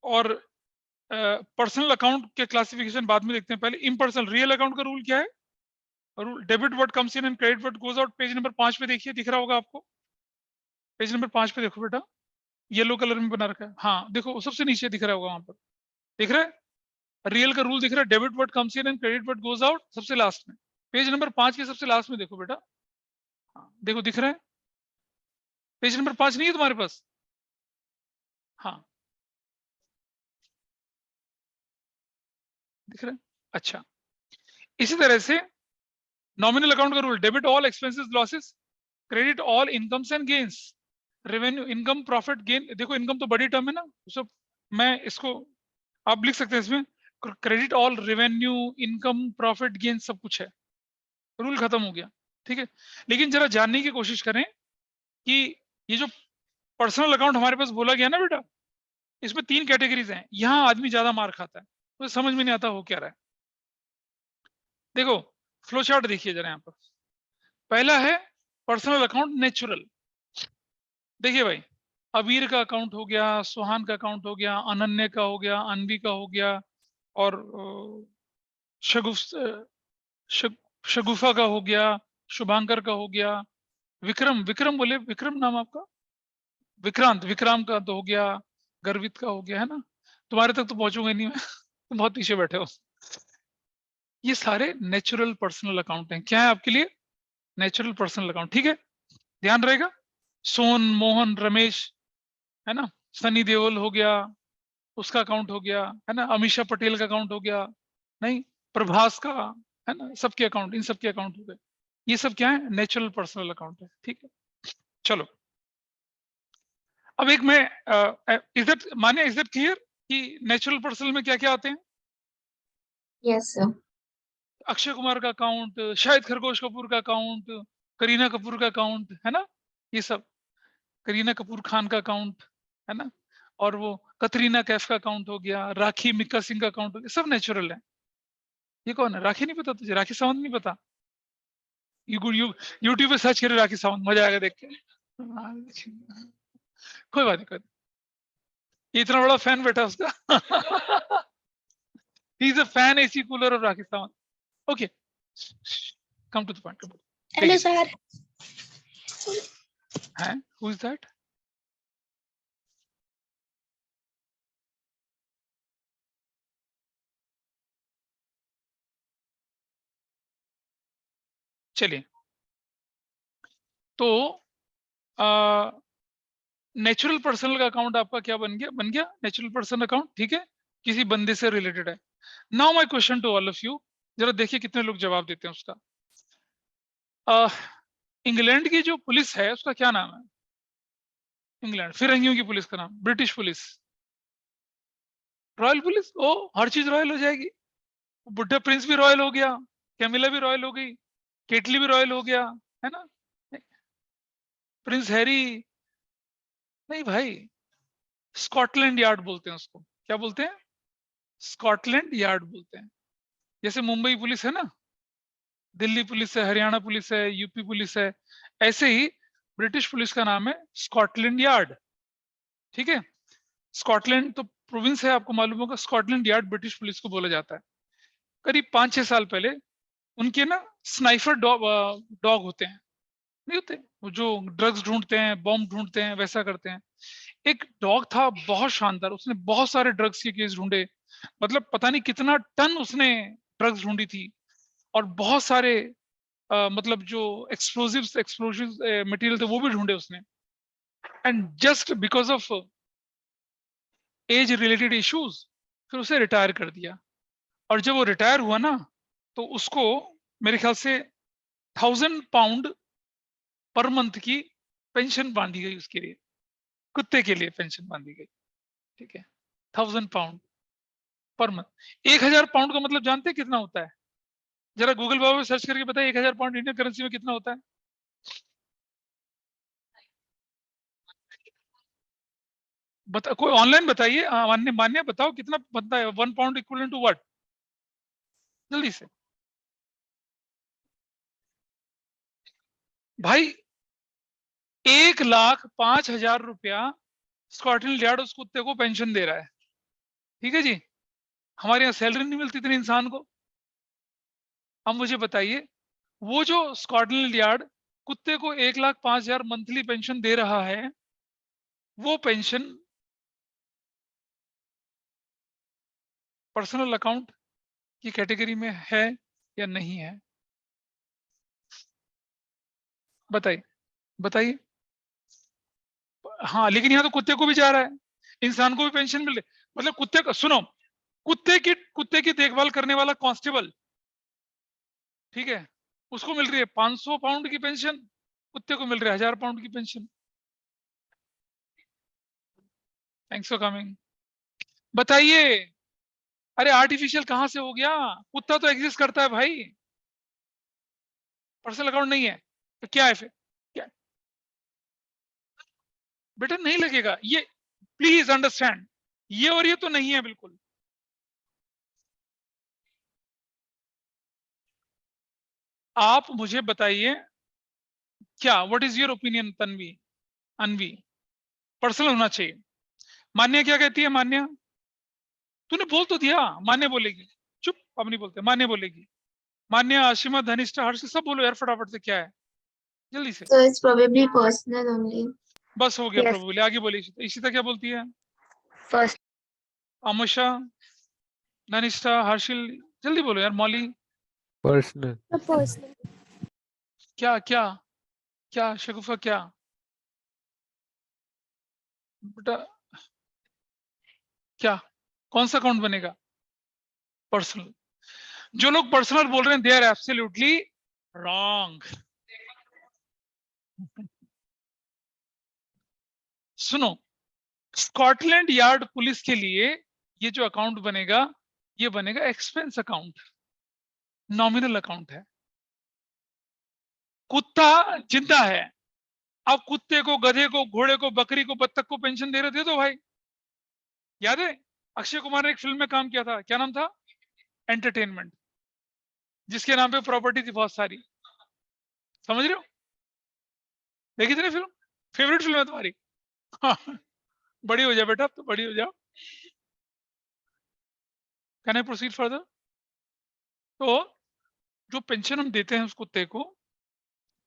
और पर्सनल अकाउंट के क्लासिफिकेशन बाद में देखते हैं, पहले इम्पर्सनल रियल अकाउंट का रूल क्या है? Rule debit what comes in and credit what goes out. Page number 5 पे देखिए, दिख रहा होगा आपको, पेज नंबर 5 पे देखो बेटा, येलो कलर में बना रखा है, हाँ देखो सबसे नीचे दिख रहा होगा वहां पर, दिख रहा है? रियल का रूल दिख रहा है, debit what comes in and credit what goes out, सबसे लास्ट में, पेज नंबर 5 के सबसे लास्ट में देखो बेटा, हाँ देखो दिख रहा है? पेज नंबर 5 नहीं है तुम्हारे पास? हाँ दिख रहा है, अच्छा। इसी तरह से नॉमिनल अकाउंट का rule, debit all expenses losses, credit all incomes and gains, revenue income profit gain. देखो इनकम तो बड़ी टर्म है ना, सब मैं इसको आप लिख सकते हैं इसमें, credit all revenue income profit gain, सब कुछ है, रूल खत्म हो गया, ठीक है। लेकिन जरा जानने की कोशिश करें कि ये जो पर्सनल अकाउंट हमारे पास बोला गया ना बेटा, इसमें 3 कैटेगरीज हैं, यहाँ आदमी ज्यादा मार खाता है, तो समझ में नहीं आता हो क्या रहा है। देखो फ्लो चार्ट देखिए जरा यहाँ पर, पहला है पर्सनल अकाउंट नेचुरल। देखिए भाई, अबीर का अकाउंट हो गया, सुहान का अकाउंट हो गया, अनन्य का हो गया, अनवी का हो गया, और शगुफ शगुफा का हो गया, शुभांकर का हो गया, विक्रम, विक्रम बोले, विक्रम नाम आपका, विक्रांत, विक्रांत का तो हो गया, गर्वित का हो गया, है ना? तुम्हारे तक तो पहुंचूंगा नहीं मैं तुम बहुत पीछे बैठे हो। ये सारे नेचुरल पर्सनल अकाउंट हैं। क्या है आपके लिए? नेचुरल पर्सनल अकाउंट, ठीक है, ध्यान रहेगा। सोन, मोहन, रमेश, है ना, सनी देओल हो गया, उसका अकाउंट हो गया, है ना, अमीषा पटेल का अकाउंट हो गया, नहीं, प्रभास का, है ना, सबके अकाउंट, इन सबके अकाउंट हो गए। ये सब क्या है? नेचुरल पर्सनल अकाउंट है, ठीक है। चलो अब एक मैं इज्जत माने, इज्जत क्लियर कि नेचुरल पर्सनल में क्या क्या आते हैं? Yes, sir. अक्षय कुमार का अकाउंट, शाहिद खरगोश कपूर का अकाउंट, करीना कपूर का अकाउंट, है ना, ये सब, करीना कपूर खान का अकाउंट, है ना, और वो कतरीना कैफ का अकाउंट हो गया, राखी मिक्का सिंह का अकाउंट हो गया, सब नेचुरल है। ये कौन है? राखी नहीं पता तुझे? राखी सावंत नहीं पता? यूट्यूब पे सर्च करे राखी सावंत, मजा आएगा देख के। कोई बात नहीं, कोई इतना बड़ा फैन बैठा उसका। He is a fan AC cooler of Rakesh Sawant. Okay, come to the point. Hello, sir. हैं, हु इज दैट? चलिए, तो नेचुरल पर्सनल का अकाउंट आपका क्या बन गया? बन गया नेचुरल पर्सन अकाउंट, ठीक है, किसी बंदे से रिलेटेड है। Now my question to all of you, जरा देखिए कितने लोग जवाब देते हैं उसका। इंग्लैंड की जो पुलिस है उसका क्या नाम है? इंग्लैंड फिरंगियों की पुलिस का नाम, ब्रिटिश पुलिस, रॉयल पुलिस। ओ, हर चीज रॉयल हो जाएगी। बुड्ढा प्रिंस भी रॉयल हो गया, कैमिला भी रॉयल हो गई, केटली भी रॉयल हो गया, है ना? प्रिंस हैरी नहीं भाई, स्कॉटलैंड यार्ड बोलते हैं उसको। क्या बोलते हैं? स्कॉटलैंड यार्ड बोलते हैं। जैसे मुंबई पुलिस है ना, दिल्ली पुलिस है, हरियाणा पुलिस है, यूपी पुलिस है, ऐसे ही ब्रिटिश पुलिस का नाम है स्कॉटलैंड यार्ड। ठीक है, स्कॉटलैंड तो प्रोविंस है, आपको मालूम होगा। स्कॉटलैंड यार्ड ब्रिटिश पुलिस को बोला जाता है। करीब 5-6 साल पहले उनके ना स्नाइफर डॉग होते हैं, नहीं होते वो जो ड्रग्स ढूंढते हैं, बॉम्ब ढूंढते हैं, वैसा करते हैं। एक डॉग था बहुत शानदार, उसने बहुत सारे ड्रग्स के केस ढूंढे, मतलब पता नहीं कितना टन उसने ड्रग्स ढूंढी थी, और बहुत सारे मतलब जो एक्सप्लोसिव मटेरियल थे वो भी ढूंढे उसने। And just because of age related issues फिर उसे रिटायर कर दिया। और जब वो रिटायर हुआ ना, तो उसको मेरे ख्याल से 1000 पाउंड पर मंथ की पेंशन बांधी गई उसके लिए, कुत्ते के लिए पेंशन बांधी गई। ठीक है, 1000 पाउंड पर मंथ। 1000 पाउंड का मतलब जानते हैं कितना होता है? जरा गूगल बाबा में सर्च करके बताइए 1000 पाउंड इंडियन करेंसी में कितना होता है? बता, कोई ऑनलाइन बताइए, मान्य मान्य बताओ कितना बनता है 1 पाउंड इक्वल टू व्हाट, जल्दी से भाई। 1,05,000 रुपया स्कॉटलैंड यार्ड उस कुत्ते को पेंशन दे रहा है। ठीक है जी, हमारे यहाँ सैलरी नहीं मिलती इतने इंसान को। अब मुझे बताइए, वो जो स्कॉटलैंड यार्ड कुत्ते को 1,05,000 मंथली पेंशन दे रहा है, वो पेंशन पर्सनल अकाउंट की कैटेगरी में है या नहीं है? बताइए बताइए। हाँ, लेकिन यहाँ तो कुत्ते को भी जा रहा है, इंसान को भी पेंशन मिल रही है। मतलब कुत्ते का सुनो, कुत्ते की देखभाल करने वाला कांस्टेबल, ठीक है, उसको मिल रही है 500 पाउंड की पेंशन, कुत्ते को मिल रही है 1000 पाउंड की पेंशन। Thanks for coming. बताइए, अरे आर्टिफिशियल कहां से हो गया? कुत्ता तो एग्जिस्ट करता है भाई, पर्सनल अकाउंट नहीं है तो क्या है फिर? क्या बेटा, नहीं लगेगा ये, प्लीज अंडरस्टैंड, ये और ये तो नहीं है बिल्कुल। आप मुझे बताइए, क्या what is your opinion Tanvi, Anvi? Personal होना चाहिए। मान्या क्या कहती है? मान्या, तूने बोल तो दिया, मान्य बोलेगी। चुप, अब नहीं बोलते, मान्य बोलेगी। मान्य, आशिमा, धनिष्ठा, हर्ष, सब बोलो यार फटाफट से, क्या है जल्दी से। So it's probably personal only. बस हो गया Yes. प्रभु बोले, आगे बोले इशिता। इशिता क्या बोलती है? First. अमुषा, धनिष्ठा, हर्षिल, जल्दी बोलो यार। मौली, पर्सनल। Personal. क्या क्या क्या? शगुफा क्या बेटा? क्या, कौन सा अकाउंट बनेगा? पर्सनल। जो लोग पर्सनल बोल रहे हैं दे आर एब्सोल्युटली रॉन्ग। सुनो, स्कॉटलैंड यार्ड पुलिस के लिए ये जो अकाउंट बनेगा, ये बनेगा एक्सपेंस अकाउंट, नॉमिनल अकाउंट है। कुत्ता जिंदा है, अब कुत्ते को, गधे को, घोड़े को, बकरी को, बत्तख को पेंशन दे रहे थे तो भाई, याद है अक्षय कुमार ने एक फिल्म में काम किया था, क्या नाम था? एंटरटेनमेंट, जिसके नाम पे प्रॉपर्टी थी बहुत सारी। समझ रहे हो? देखी थी ना फिल्म? फेवरेट फिल्म है तुम्हारी? हाँ। बड़ी हो जाओ बेटा, अब तो बड़ी हो जाओ। Can I proceed further? तो जो पेंशन हम देते हैं उस कुत्ते को,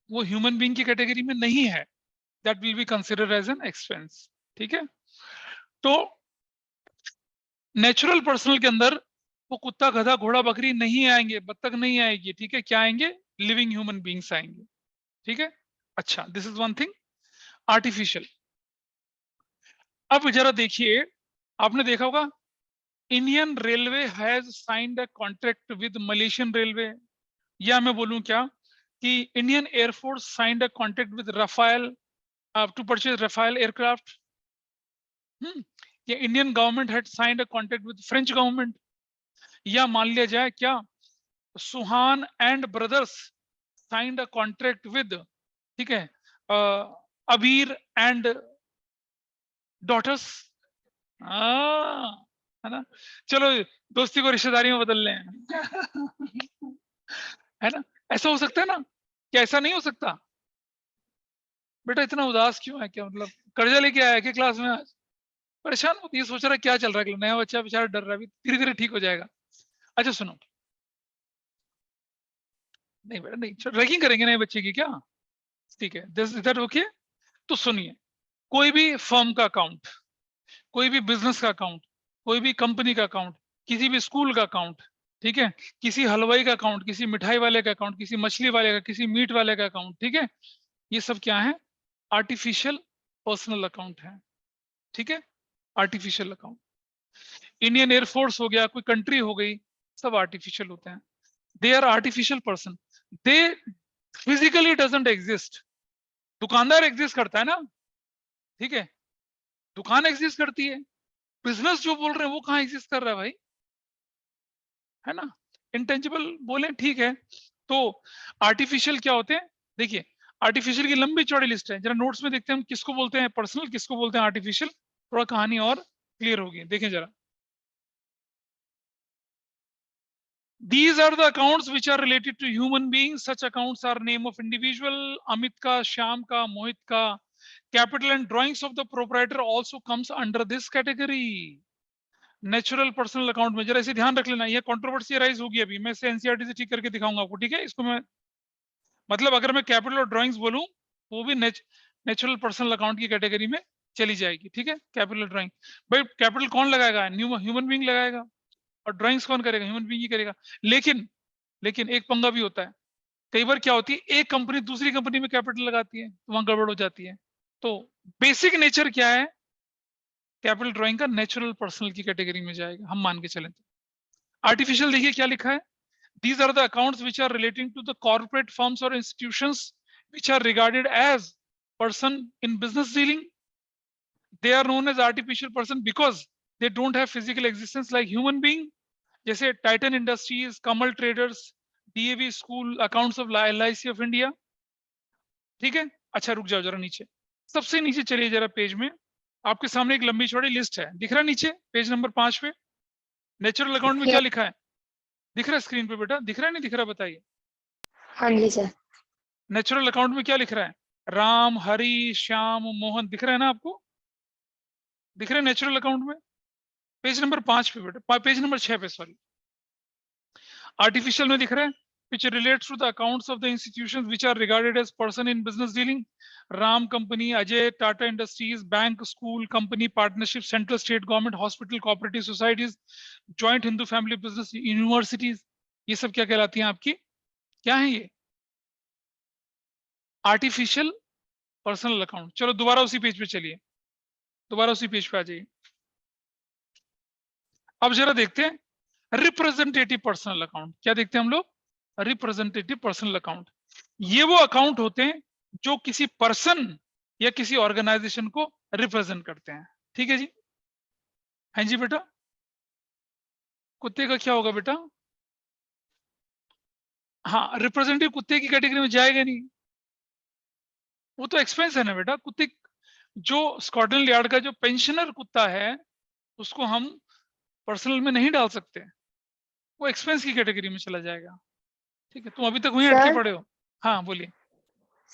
वो ह्यूमन बीइंग की कैटेगरी में नहीं है, that will be considered as an expense. ठीक है, तो नेचुरल पर्सनल के अंदर वो कुत्ता, गधा, घोड़ा, बकरी नहीं आएंगे, बत्तख नहीं आएगी। ठीक है, क्या आएंगे? लिविंग ह्यूमन बीइंग्स आएंगे। ठीक है, अच्छा, this is one thing. Artificial, अब जरा देखिए, आपने देखा होगा Indian railway has signed a contract with Malaysian railway, या मैं बोलूं क्या कि Indian air force signed a contract with Rafale to purchase Rafale aircraft, या Indian government had signed a contract with French government, या मान लिया जाए क्या Suhan and brothers signed a contract with, ठीक है, अबीर एंड डॉटर्स, है ना? चलो दोस्ती को रिश्तेदारी में बदल लें। है ना? ऐसा हो सकता है ना? क्या ऐसा नहीं हो सकता? बेटा इतना उदास क्यों है? क्या मतलब कर्जा लेके आया क्या क्लास में आज? परेशान होती है, सोच रहा है क्या चल रहा है, नया बच्चा बेचारा डर रहा है, धीरे धीरे ठीक हो जाएगा। अच्छा सुनो, नहीं बेटा नहीं, रैगिंग करेंगे नए बच्चे की क्या? ठीक है, दिस इज दैट ओके? तो सुनिए, कोई भी फर्म का अकाउंट, कोई भी बिजनेस का अकाउंट, कोई भी कंपनी का अकाउंट, किसी भी स्कूल का अकाउंट, ठीक है, किसी हलवाई का अकाउंट, किसी मिठाई वाले का अकाउंट, किसी मछली वाले का, किसी मीट वाले का अकाउंट, ठीक है, ये सब क्या है? आर्टिफिशियल पर्सनल अकाउंट है। ठीक है, आर्टिफिशियल अकाउंट। इंडियन एयरफोर्स हो गया, कोई कंट्री हो गई, सब आर्टिफिशियल होते हैं। They are artificial person, they physically doesn't exist. दुकानदार एग्जिस्ट करता है ना, ठीक है, दुकान एग्जिस्ट करती है, बिजनेस जो बोल रहे हैं वो कहाँ एग्जिस्ट कर रहा है भाई? है ना? इंटेंजिबल बोले ठीक है। तो आर्टिफिशियल क्या होते हैं? देखिए, आर्टिफिशियल की लंबी चौड़ी लिस्ट है, जरा नोट्स में देखते हैं हम किसको बोलते हैं पर्सनल, किसको बोलते हैं आर्टिफिशियल, थोड़ा कहानी और क्लियर होगी, देखें जरा। These are the accounts which are related to human beings. Such accounts are name of individual, Amit ka, Shyam ka, Mohit ka. Capital and drawings of the proprietor also comes under this category. Natural personal account में जरा इसे ध्यान रख लेना, ये controversy rise होगी अभी, मैं इसे एनसीईआरटी से ठीक करके दिखाऊंगा आपको। ठीक है, इसको मैं मतलब अगर मैं कैपिटल और ड्राइंग्स बोलूं वो भी नेचुरल पर्सनल अकाउंट की कैटेगरी में चली जाएगी। ठीक है, कैपिटल ड्राइंग, भाई कैपिटल कौन लगाएगा? ह्यूमन बीइंग लगाएगा, और ड्राइंग्स कौन करेगा? ह्यूमन बीइंग ही करेगा। लेकिन लेकिन एक पंगा भी होता है, कई बार क्या होती है, एक कंपनी दूसरी कंपनी में कैपिटल लगाती है तो वहां गड़बड़ हो जाती है। तो बेसिक नेचर क्या है? कैपिटल ड्राइंग का नेचुरल पर्सनल की कैटेगरी में जाएगा, हम मान के चलें तो। आर्टिफिशियल देखिए क्या लिखा है, these are the accounts which are relating to the corporate firms or institutions which are regarded as person in business dealing. They are known as artificial person because they don't have physical existence like human being. जैसे Titan industries, Kamal traders, DAV school, accounts of LIC of India. ठीक है, अच्छा रुक जाओ जरा, नीचे सबसे नीचे चलिए जरा पेज में, आपके सामने एक लंबी चौड़ी लिस्ट है, दिख रहा है नीचे पेज नंबर 5 पे? नेचुरल अकाउंट में क्या लिखा है? दिख रहा है स्क्रीन पे बेटा? दिख रहा है नहीं दिख रहा बताइए? हाँ जी सर। नेचुरल अकाउंट में क्या लिख रहा है? राम, हरि, श्याम, मोहन, दिख रहा है ना आपको? दिख रहा है नेचुरल अकाउंट में? पेज नंबर 5 पे बेटा, पेज नंबर 6 पे सॉरी। आर्टिफिशियल में दिख रहा है which relates to the accounts of the institutions which are regarded as person in business dealing. Ram Company, Ajay, Tata Industries, bank, school, company, partnership, central state government, hospital, cooperative societies, joint Hindu family business, universities, ये सब क्या कहलाती हैं आपकी? क्या है ये? Artificial personal account. चलो दोबारा उसी पेज पे चलिए, दोबारा उसी पेज पे आ जाइए। अब जरा देखते हैं रिप्रेजेंटेटिव पर्सनल अकाउंट, क्या देखते हैं हम लोग? Representative personal account. ये वो अकाउंट होते हैं जो किसी पर्सन या किसी ऑर्गेनाइजेशन को रिप्रेजेंट करते हैं। ठीक है जी, हाँ जी बेटा, कुत्ते का क्या होगा बेटा? हाँ, रिप्रेजेंटेटिव कुत्ते की कैटेगरी में जाएगा नहीं, वो तो एक्सपेंस है ना बेटा। कुत्ते जो स्कॉटलैंड यार्ड का जो पेंशनर कुत्ता है उसको हम पर्सनल में नहीं डाल सकते, वो एक्सपेंस की कैटेगरी में चला जाएगा। ठीक है, तुम अभी तक वहीं अटके सर पड़े हो। हाँ बोलिए।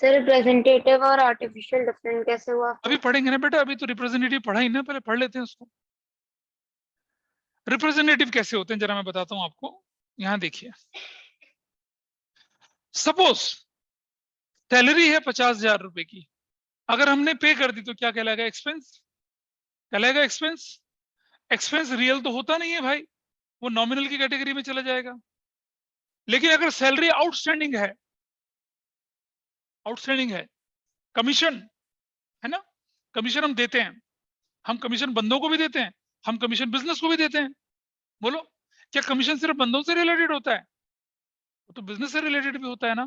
सर रिप्रेजेंटेटिव और आर्टिफिशियल डिफरेंट कैसे हुआ? अभी पढ़ेंगे ना बेटा, अभी तो रिप्रेजेंटेटिव पढ़ा ही ना, पहले पढ़ लेते हैं उसको। रिप्रेजेंटेटिव कैसे होते हैं जरा मैं बताता हूं आपको। यहां देखिए, सपोज सैलरी है 50,000 रुपए की, अगर हमने पे कर दी तो क्या कहलाएगा? एक्सपेंस कहलाएगा। एक्सपेंस एक्सपेंस रियल तो होता नहीं है भाई, वो नॉमिनल की कैटेगरी में चला जाएगा। लेकिन अगर सैलरी आउटस्टैंडिंग है, आउटस्टैंडिंग है, कमीशन है ना, कमीशन हम देते हैं, हम कमीशन बंदों को भी देते हैं, हम कमीशन बिजनेस को भी देते हैं। बोलो, क्या कमीशन सिर्फ बंदों से रिलेटेड होता है? वो तो बिजनेस से रिलेटेड भी होता है ना।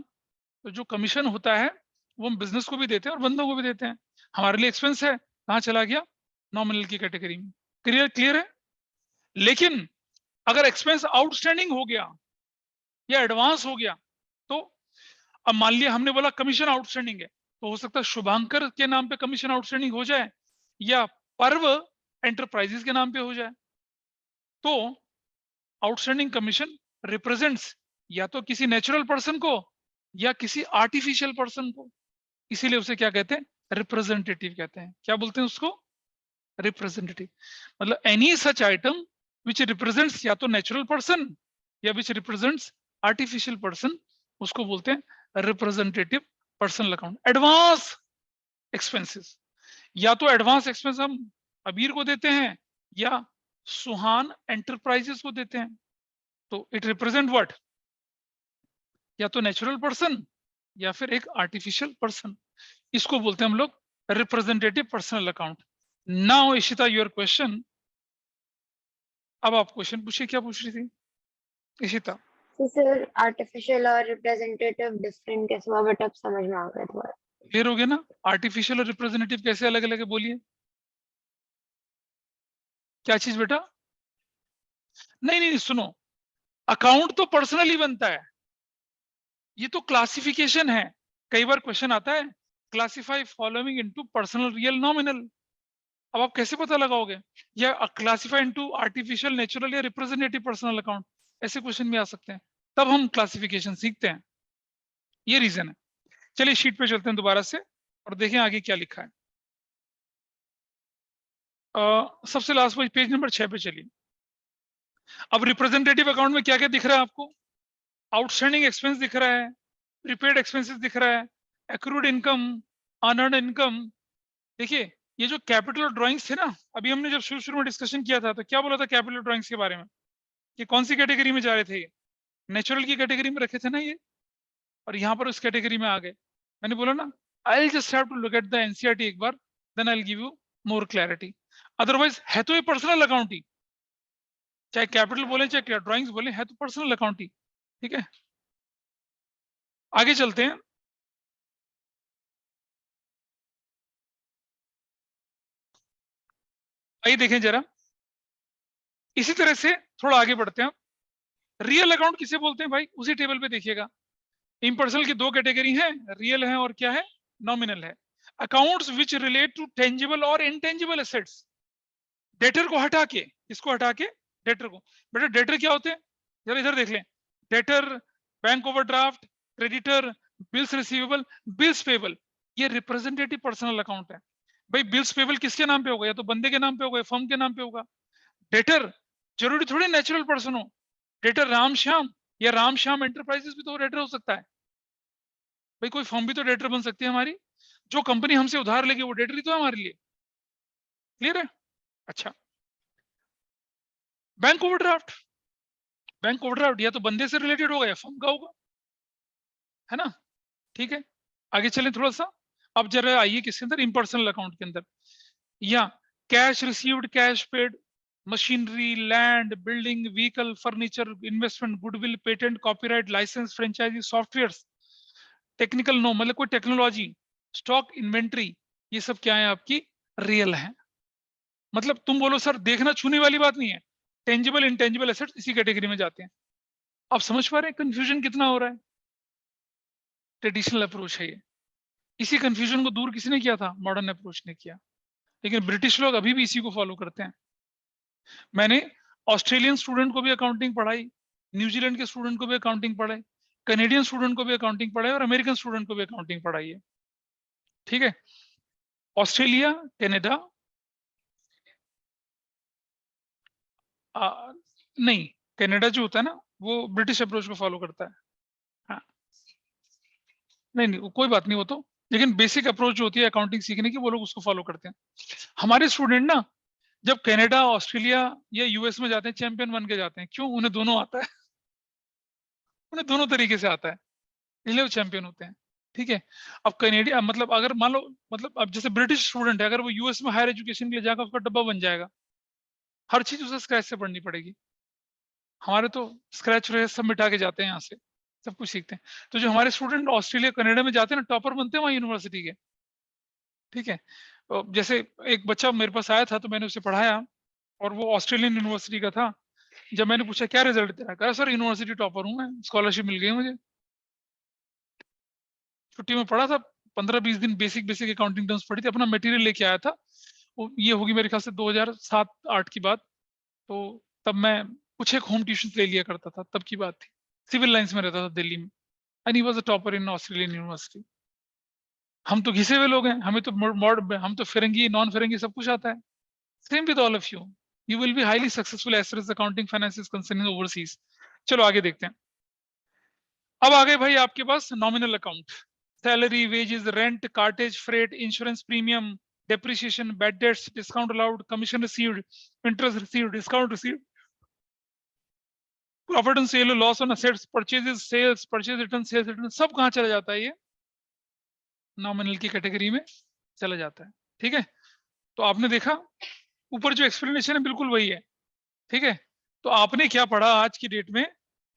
तो जो कमीशन होता है वो हम बिजनेस को भी देते हैं और बंदों को भी देते हैं। हमारे लिए एक्सपेंस है, कहाँ चला गया? नॉमिनल की कैटेगरी में। क्लियर क्लियर है। लेकिन अगर एक्सपेंस आउटस्टैंडिंग हो गया या एडवांस हो गया, तो अब मान लिया हमने बोला कमीशन आउटस्टैंडिंग है, तो हो सकता है शुभांकर के नाम पे कमीशन आउटस्टैंडिंग हो जाए या पर्व एंटरप्राइजेस के नाम पे हो जाए। तो आउटस्टैंडिंग कमीशन रिप्रेजेंट्स या तो किसी नेचुरल पर्सन को या किसी आर्टिफिशियल पर्सन को, इसीलिए उसे क्या कहते हैं? रिप्रेजेंटेटिव कहते हैं। क्या बोलते हैं उसको? रिप्रेजेंटेटिव। मतलब any such item which represents या तो नेचुरल पर्सन या विच रिप्रेजेंट्स आर्टिफिशियल पर्सन, उसको बोलते हैं representative personal account. Advance expenses, या तो एडवांस एक्सपेंस हम अबीर को देते हैं या सुहान एंटरप्राइजेस को देते हैं। तो इट रिप्रेजेंट व्हाट? या तो नेचुरल पर्सन या फिर एक आर्टिफिशियल पर्सन। इसको बोलते हैं हम लोग representative personal account. Now Ishita, your question. अब आप क्वेश्चन पूछिए, क्या पूछ रही थी इशिता? तो सर आर्टिफिशियल और रिप्रेजेंटेटिव डिफरेंट कैसे हुआ, बट अब समझ में आ गया थोड़ा। क्लियर हो गया ना? आर्टिफिशियल और रिप्रेजेंटेटिव कैसे अलग अलग है, बोलिए। क्या चीज बेटा? नहीं नहीं सुनो, अकाउंट तो पर्सनली बनता है, ये तो क्लासिफिकेशन है। कई बार क्वेश्चन आता है, classify following into personal, real, nominal. अब आप कैसे पता लगाओगे? या क्लासिफाई इनटू आर्टिफिशियल, नेचुरल या रिप्रेजेंटेटिव पर्सनल अकाउंट, ऐसे क्वेश्चन भी आ सकते हैं। तब हम क्लासिफिकेशन सीखते हैं, ये रीजन है। चलिए शीट पे चलते हैं दोबारा से और देखें आगे क्या लिखा है। सबसे लास्ट पेज नंबर 6 पे चलिए। अब रिप्रेजेंटेटिव अकाउंट में क्या क्या दिख रहा है आपको? आउटस्टैंडिंग एक्सपेंस दिख रहा है, प्रीपेड एक्सपेंसेस दिख रहा है, एक्रूड इनकम, अनअर्न्ड इनकम। देखिए, ये जो कैपिटल ड्राइंग्स थे ना, अभी हमने जब शुरू में डिस्कशन किया था तो क्या बोला था कैपिटल ड्राइंग्स के बारे में? कि कौन सी कैटेगरी में जा रहे थे? नेचुरल की कैटेगरी में रखे थे ना ये, और यहाँ पर उस कैटेगरी में आ गए। मैंने बोला ना, I just have to look at the NCERT एक बार, then I will give you more clarity. Otherwise है तो ये पर्सनल अकाउंट ही, चाहे कैपिटल बोले चाहे ड्राइंग्स बोले, है तो पर्सनल अकाउंट ही। ठीक है, आगे चलते हैं। आइए देखें जरा, इसी तरह से थोड़ा आगे बढ़ते हैं। रियल अकाउंट किसे बोलते हैं भाई? उसी टेबल पे देखिएगा, इम्पर्सनल की दो कैटेगरी है, रियल है और क्या है? नॉमिनल है। Accounts which relate to tangible और इनटेंजिबल एसेट्स। डेटर को हटा के, इसको हटा के डेटर को। बेटा डेटर क्या होते हैं? जरा इधर देख लें। Debtor, bank overdraft, creditor, bills receivable, bills payable, ये रिप्रेजेंटेटिव पर्सनल अकाउंट है। भाई बिल्स पेबल किसके नाम पे होगा? या तो बंदे के नाम पे होगा या फर्म के नाम पे होगा। डेटर जरूरी थोड़ी नेचुरल पर्सन हो। डेटर राम श्याम या राम श्याम एंटरप्राइजेस भी तो डेटर हो सकता है। भाई कोई फर्म भी तो डेटर बन सकती है हमारी। जो कंपनी हमसे उधार लेगी वो डेटर ही तो है हमारे लिए। क्लियर है? अच्छा, बैंक ओवरड्राफ्ट, बैंक ओवरड्राफ्ट या तो बंदे से रिलेटेड होगा या फर्म का होगा, है ना? ठीक है, आगे चलें थोड़ा सा। अब जरा आइए किसके अंदर? इम्पर्सनल अकाउंट के अंदर। या cash received, cash paid, machinery, land, building, vehicle, furniture, investment, goodwill, patent, copyright, licence, franchisee, software, technical know, मतलब कोई टेक्नोलॉजी, स्टॉक, इन्वेंट्री, ये सब क्या है? आपकी रियल है। मतलब तुम बोलो सर देखना छूने वाली बात नहीं है, टेंजिबल इंटेंजिबल एसेट्स इसी कैटेगरी में जाते हैं। आप समझ पा रहे हैं कंफ्यूजन कितना हो रहा है? ट्रेडिशनल अप्रोच है ये। इसी कंफ्यूजन को दूर किसने किया था? मॉडर्न अप्रोच ने किया। लेकिन ब्रिटिश लोग अभी भी इसी को फॉलो करते हैं। मैंने ऑस्ट्रेलियन स्टूडेंट को भी अकाउंटिंग पढ़ाई, न्यूजीलैंड के स्टूडेंट को भी अकाउंटिंग पढ़ाई। कनेडियन स्टूडेंट को भी अकाउंटिंग पढ़ाई और अमेरिकन स्टूडेंट को भी अकाउंटिंग पढ़ाई है, ठीक है। ऑस्ट्रेलिया, कनाडा, नहीं, कनाडा जो होता है ना वो ब्रिटिश अप्रोच को फॉलो करता है। हाँ, नहीं नहीं, कोई बात नहीं, वो तो, लेकिन बेसिक अप्रोच जो होती है अकाउंटिंग सीखने की वो लोग उसको फॉलो करते हैं। हमारे स्टूडेंट ना जब कनाडा, ऑस्ट्रेलिया या यूएस में जाते हैं, चैंपियन बन के जाते हैं। क्यों? उन्हें दोनों आता है, उन्हें दोनों तरीके से आता है, इसलिए वो चैंपियन होते हैं, ठीक है। अब कनेडिया मतलब अगर मान लो, मतलब अब जैसे ब्रिटिश स्टूडेंट है, अगर वो यूएस में हायर एजुकेशन के लिए जाएगा, उसका डब्बा बन जाएगा, हर चीज उसे स्क्रैच से पढ़नी पड़ेगी। हमारे तो स्क्रैच रहे सब मिटा के जाते हैं यहाँ से, सब कुछ सीखते हैं। तो जो हमारे स्टूडेंट ऑस्ट्रेलिया कनाडा में जाते हैं ना, टॉपर बनते हैं वहाँ यूनिवर्सिटी के, ठीक है। जैसे एक बच्चा मेरे पास आया था तो मैंने उसे पढ़ाया, और वो ऑस्ट्रेलियन यूनिवर्सिटी का था। जब मैंने पूछा क्या रिजल्ट तेरा, कहा सर यूनिवर्सिटी टॉपर हूँ मैं, स्कॉलरशिप मिल गई है मुझे। छुट्टी में पढ़ा था, 15-20 दिन बेसिक बेसिक अकाउंटिंग टर्म्स पढ़ी थी, अपना मटेरियल लेके आया था। वो ये होगी मेरे ख्याल से 2007-8 की बात। तो तब मैं कुछ एक होम ट्यूशन ले लिया करता था, तब की बात थी। सिविल लाइंस में रहता था दिल्ली में, and he was a topper in Australian university. हम तो घिसे हुए लोग हैं, हमें तो हम तो फिरंगी नॉन फिरंगी सब कुछ आता है। Same with all of you, you will be highly successful as far as accounting finance is concern overseas. चलो आगे देखते हैं। अब आ गए भाई आपके पास nominal account, salary, wages, rent, cartage, freight, insurance premium, depreciation, bad debts, discount allowed, commission received, interest received, discount received, profit on sale, loss on assets, purchases, sales, purchase return, sales return, सब कहाँ चला जाता है? ये nominal की category में चला जाता है, ठीक है। तो आपने देखा ऊपर जो एक्सप्लेनेशन है बिल्कुल वही है, ठीक है। तो आपने क्या पढ़ा आज की डेट में?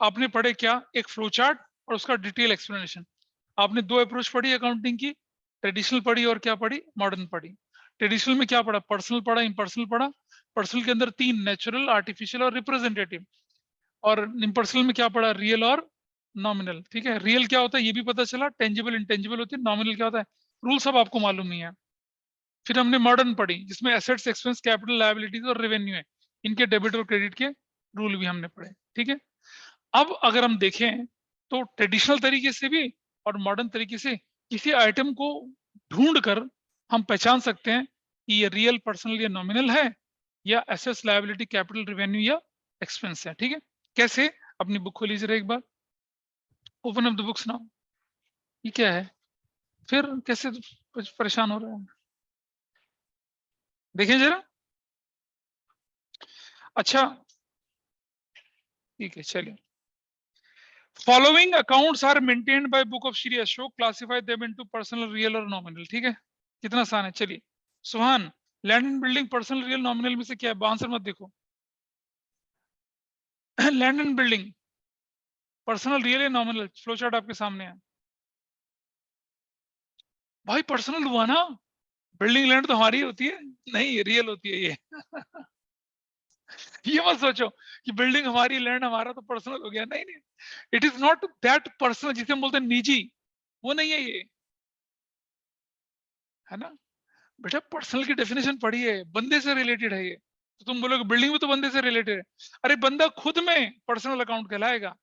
आपने पढ़े क्या? एक फ्लो चार्ट और उसका डिटेल एक्सप्लेनेशन। आपने दो अप्रोच पढ़ी अकाउंटिंग की, ट्रेडिशनल पढ़ी और क्या पढ़ी? मॉडर्न पढ़ी। ट्रेडिशनल में क्या पढ़ा? पर्सनल पढ़ा, इम्पर्सनल पढ़ा। पर्सनल के अंदर 3, नेचुरल, आर्टिफिशियल और रिप्रेजेंटेटिव। और इम्पर्सनल में क्या पढ़ा? रियल और नॉमिनल, ठीक है। रियल क्या होता है ये भी पता चला, टेंजिबल इंटेंजिबल होती है, नॉमिनल क्या होता है, रूल सब आपको मालूम नहीं है। फिर हमने मॉडर्न पढ़ी जिसमें एसेट्स, एक्सपेंस, कैपिटल, लायबिलिटीज और रेवेन्यू है, इनके डेबिट और क्रेडिट के रूल भी हमने पढ़े, ठीक है। अब अगर हम देखें तो ट्रेडिशनल तरीके से भी और मॉडर्न तरीके से किसी आइटम को ढूंढ कर हम पहचान सकते हैं कि ये रियल, पर्सनल या नॉमिनल है, या एसेट्स, लायबिलिटी, कैपिटल, रेवेन्यू या एक्सपेंस है, ठीक है। कैसे? अपनी बुक खोलिए जरा एक बार, open up the books now. ये क्या है? फिर कैसे कुछ परेशान हो रहा है? देखें जरा। अच्छा, ठीक है, चलिए। Following accounts are maintained by book of Shri Ashok, classify them into personal, real और नॉमिनल, ठीक है। कितना आसान है, चलिए। Suhan, land and building personal, real, nominal में से क्या है? आंसर मत देखो। Land and building personal, real या नॉमिनल? फ्लो चार्ट आपके सामने है भाई। पर्सनल हुआ ना, बिल्डिंग लैंड तो हमारी होती है, नहीं रियल होती है ये। ये मत सोचो कि बिल्डिंग हमारी, लैंड हमारा तो पर्सनल हो गया, नहीं नहीं, it is not that personal जिसे हम बोलते हैं निजी, वो नहीं है ये, है ना। बेटा पर्सनल की डेफिनेशन पढ़ी है, बंदे से रिलेटेड है ये। तो तुम बोलोगे बिल्डिंग भी तो बंदे से रिलेटेड है, अरे बंदा खुद में पर्सनल अकाउंट कहलाएगा।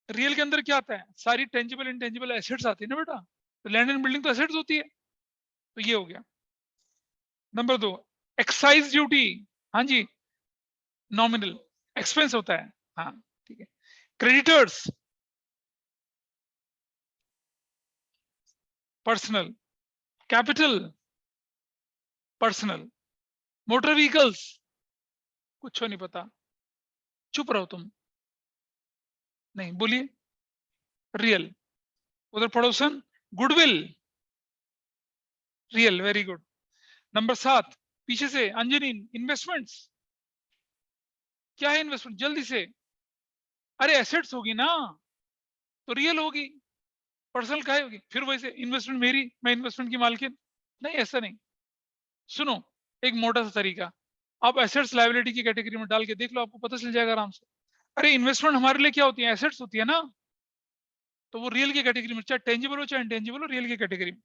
रियल के अंदर क्या आता है? सारी टेंजिबल इंटेंजिबल एसेट्स आती है ना बेटा, तो लैंड एंड बिल्डिंग तो एसेट्स होती है। तो ये हो गया। नंबर 2, एक्साइज ड्यूटी, हाँ जी, नॉमिनल। एक्सपेंस होता है, हाँ, ठीक है। Creditors, personal. Capital, personal. Motor vehicles, कुछ नहीं पता, चुप रहो तुम, नहीं बोलिए। रियल। उधर पड़ोसन, goodwill, real, very good. Number 7, पीछे से अंजनी, इन्वेस्टमेंट्स। क्या है इन्वेस्टमेंट? जल्दी से। अरे एसेट्स होगी ना, तो रियल होगी। पर्सनल का होगी? फिर वैसे इन्वेस्टमेंट मेरी, मैं इन्वेस्टमेंट की मालकिन, नहीं ऐसा नहीं। सुनो, एक मोटा सा तरीका, आप एसेट्स लायबिलिटी की कैटेगरी में डाल के देख लो, आपको पता चल जाएगा आराम से। अरे इन्वेस्टमेंट हमारे लिए क्या होती है? एसेट्स होती है ना, तो वो रियल की कैटेगरी में, चाहे टेंजिबल हो चाहे इंटेंजिबल हो, रियल की कैटेगरी में।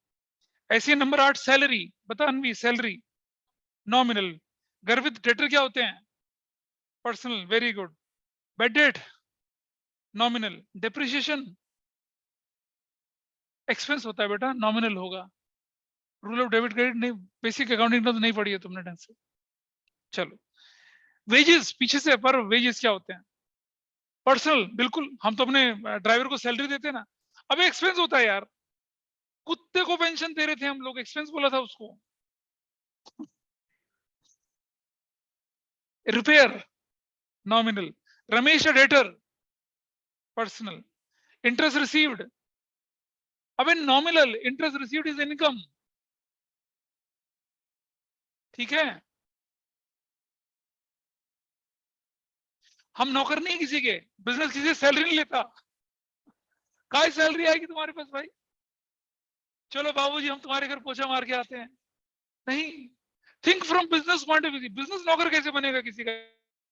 ऐसे नंबर 8, सैलरी, बता अनवी, सैलरी नॉमिनल। गर्वित डेटर क्या होते हैं? Personal, very good. Bed date, nominal. Depreciation expense होता है बेटा, नॉमिनल होगा। रूल ऑफ डेबिट क्रेडिट नहीं, बेसिक अकाउंटिंग तो नहीं पढ़ी है तुमने ढंग से। चलो, वेजेस पीछे से, पर वेजेस क्या होते हैं? पर्सनल, बिल्कुल, हम तो अपने ड्राइवर को सैलरी देते हैं ना। अब एक्सपेंस होता है यार, कुत्ते को पेंशन दे रहे थे हम लोग, एक्सपेंस बोला था उसको। Repair nominal. Ramesh a debtor personal. Interest received, अबे nominal, interest received is income, ठीक है। हम नौकर नहीं किसी के, बिजनेस किसी से सैलरी नहीं लेता। काय सैलरी आएगी तुम्हारे पास भाई? चलो बाबूजी हम तुम्हारे घर पोछा मार के आते हैं, नहीं। Think from business point of view, business नौकर कैसे बनेगा किसी का?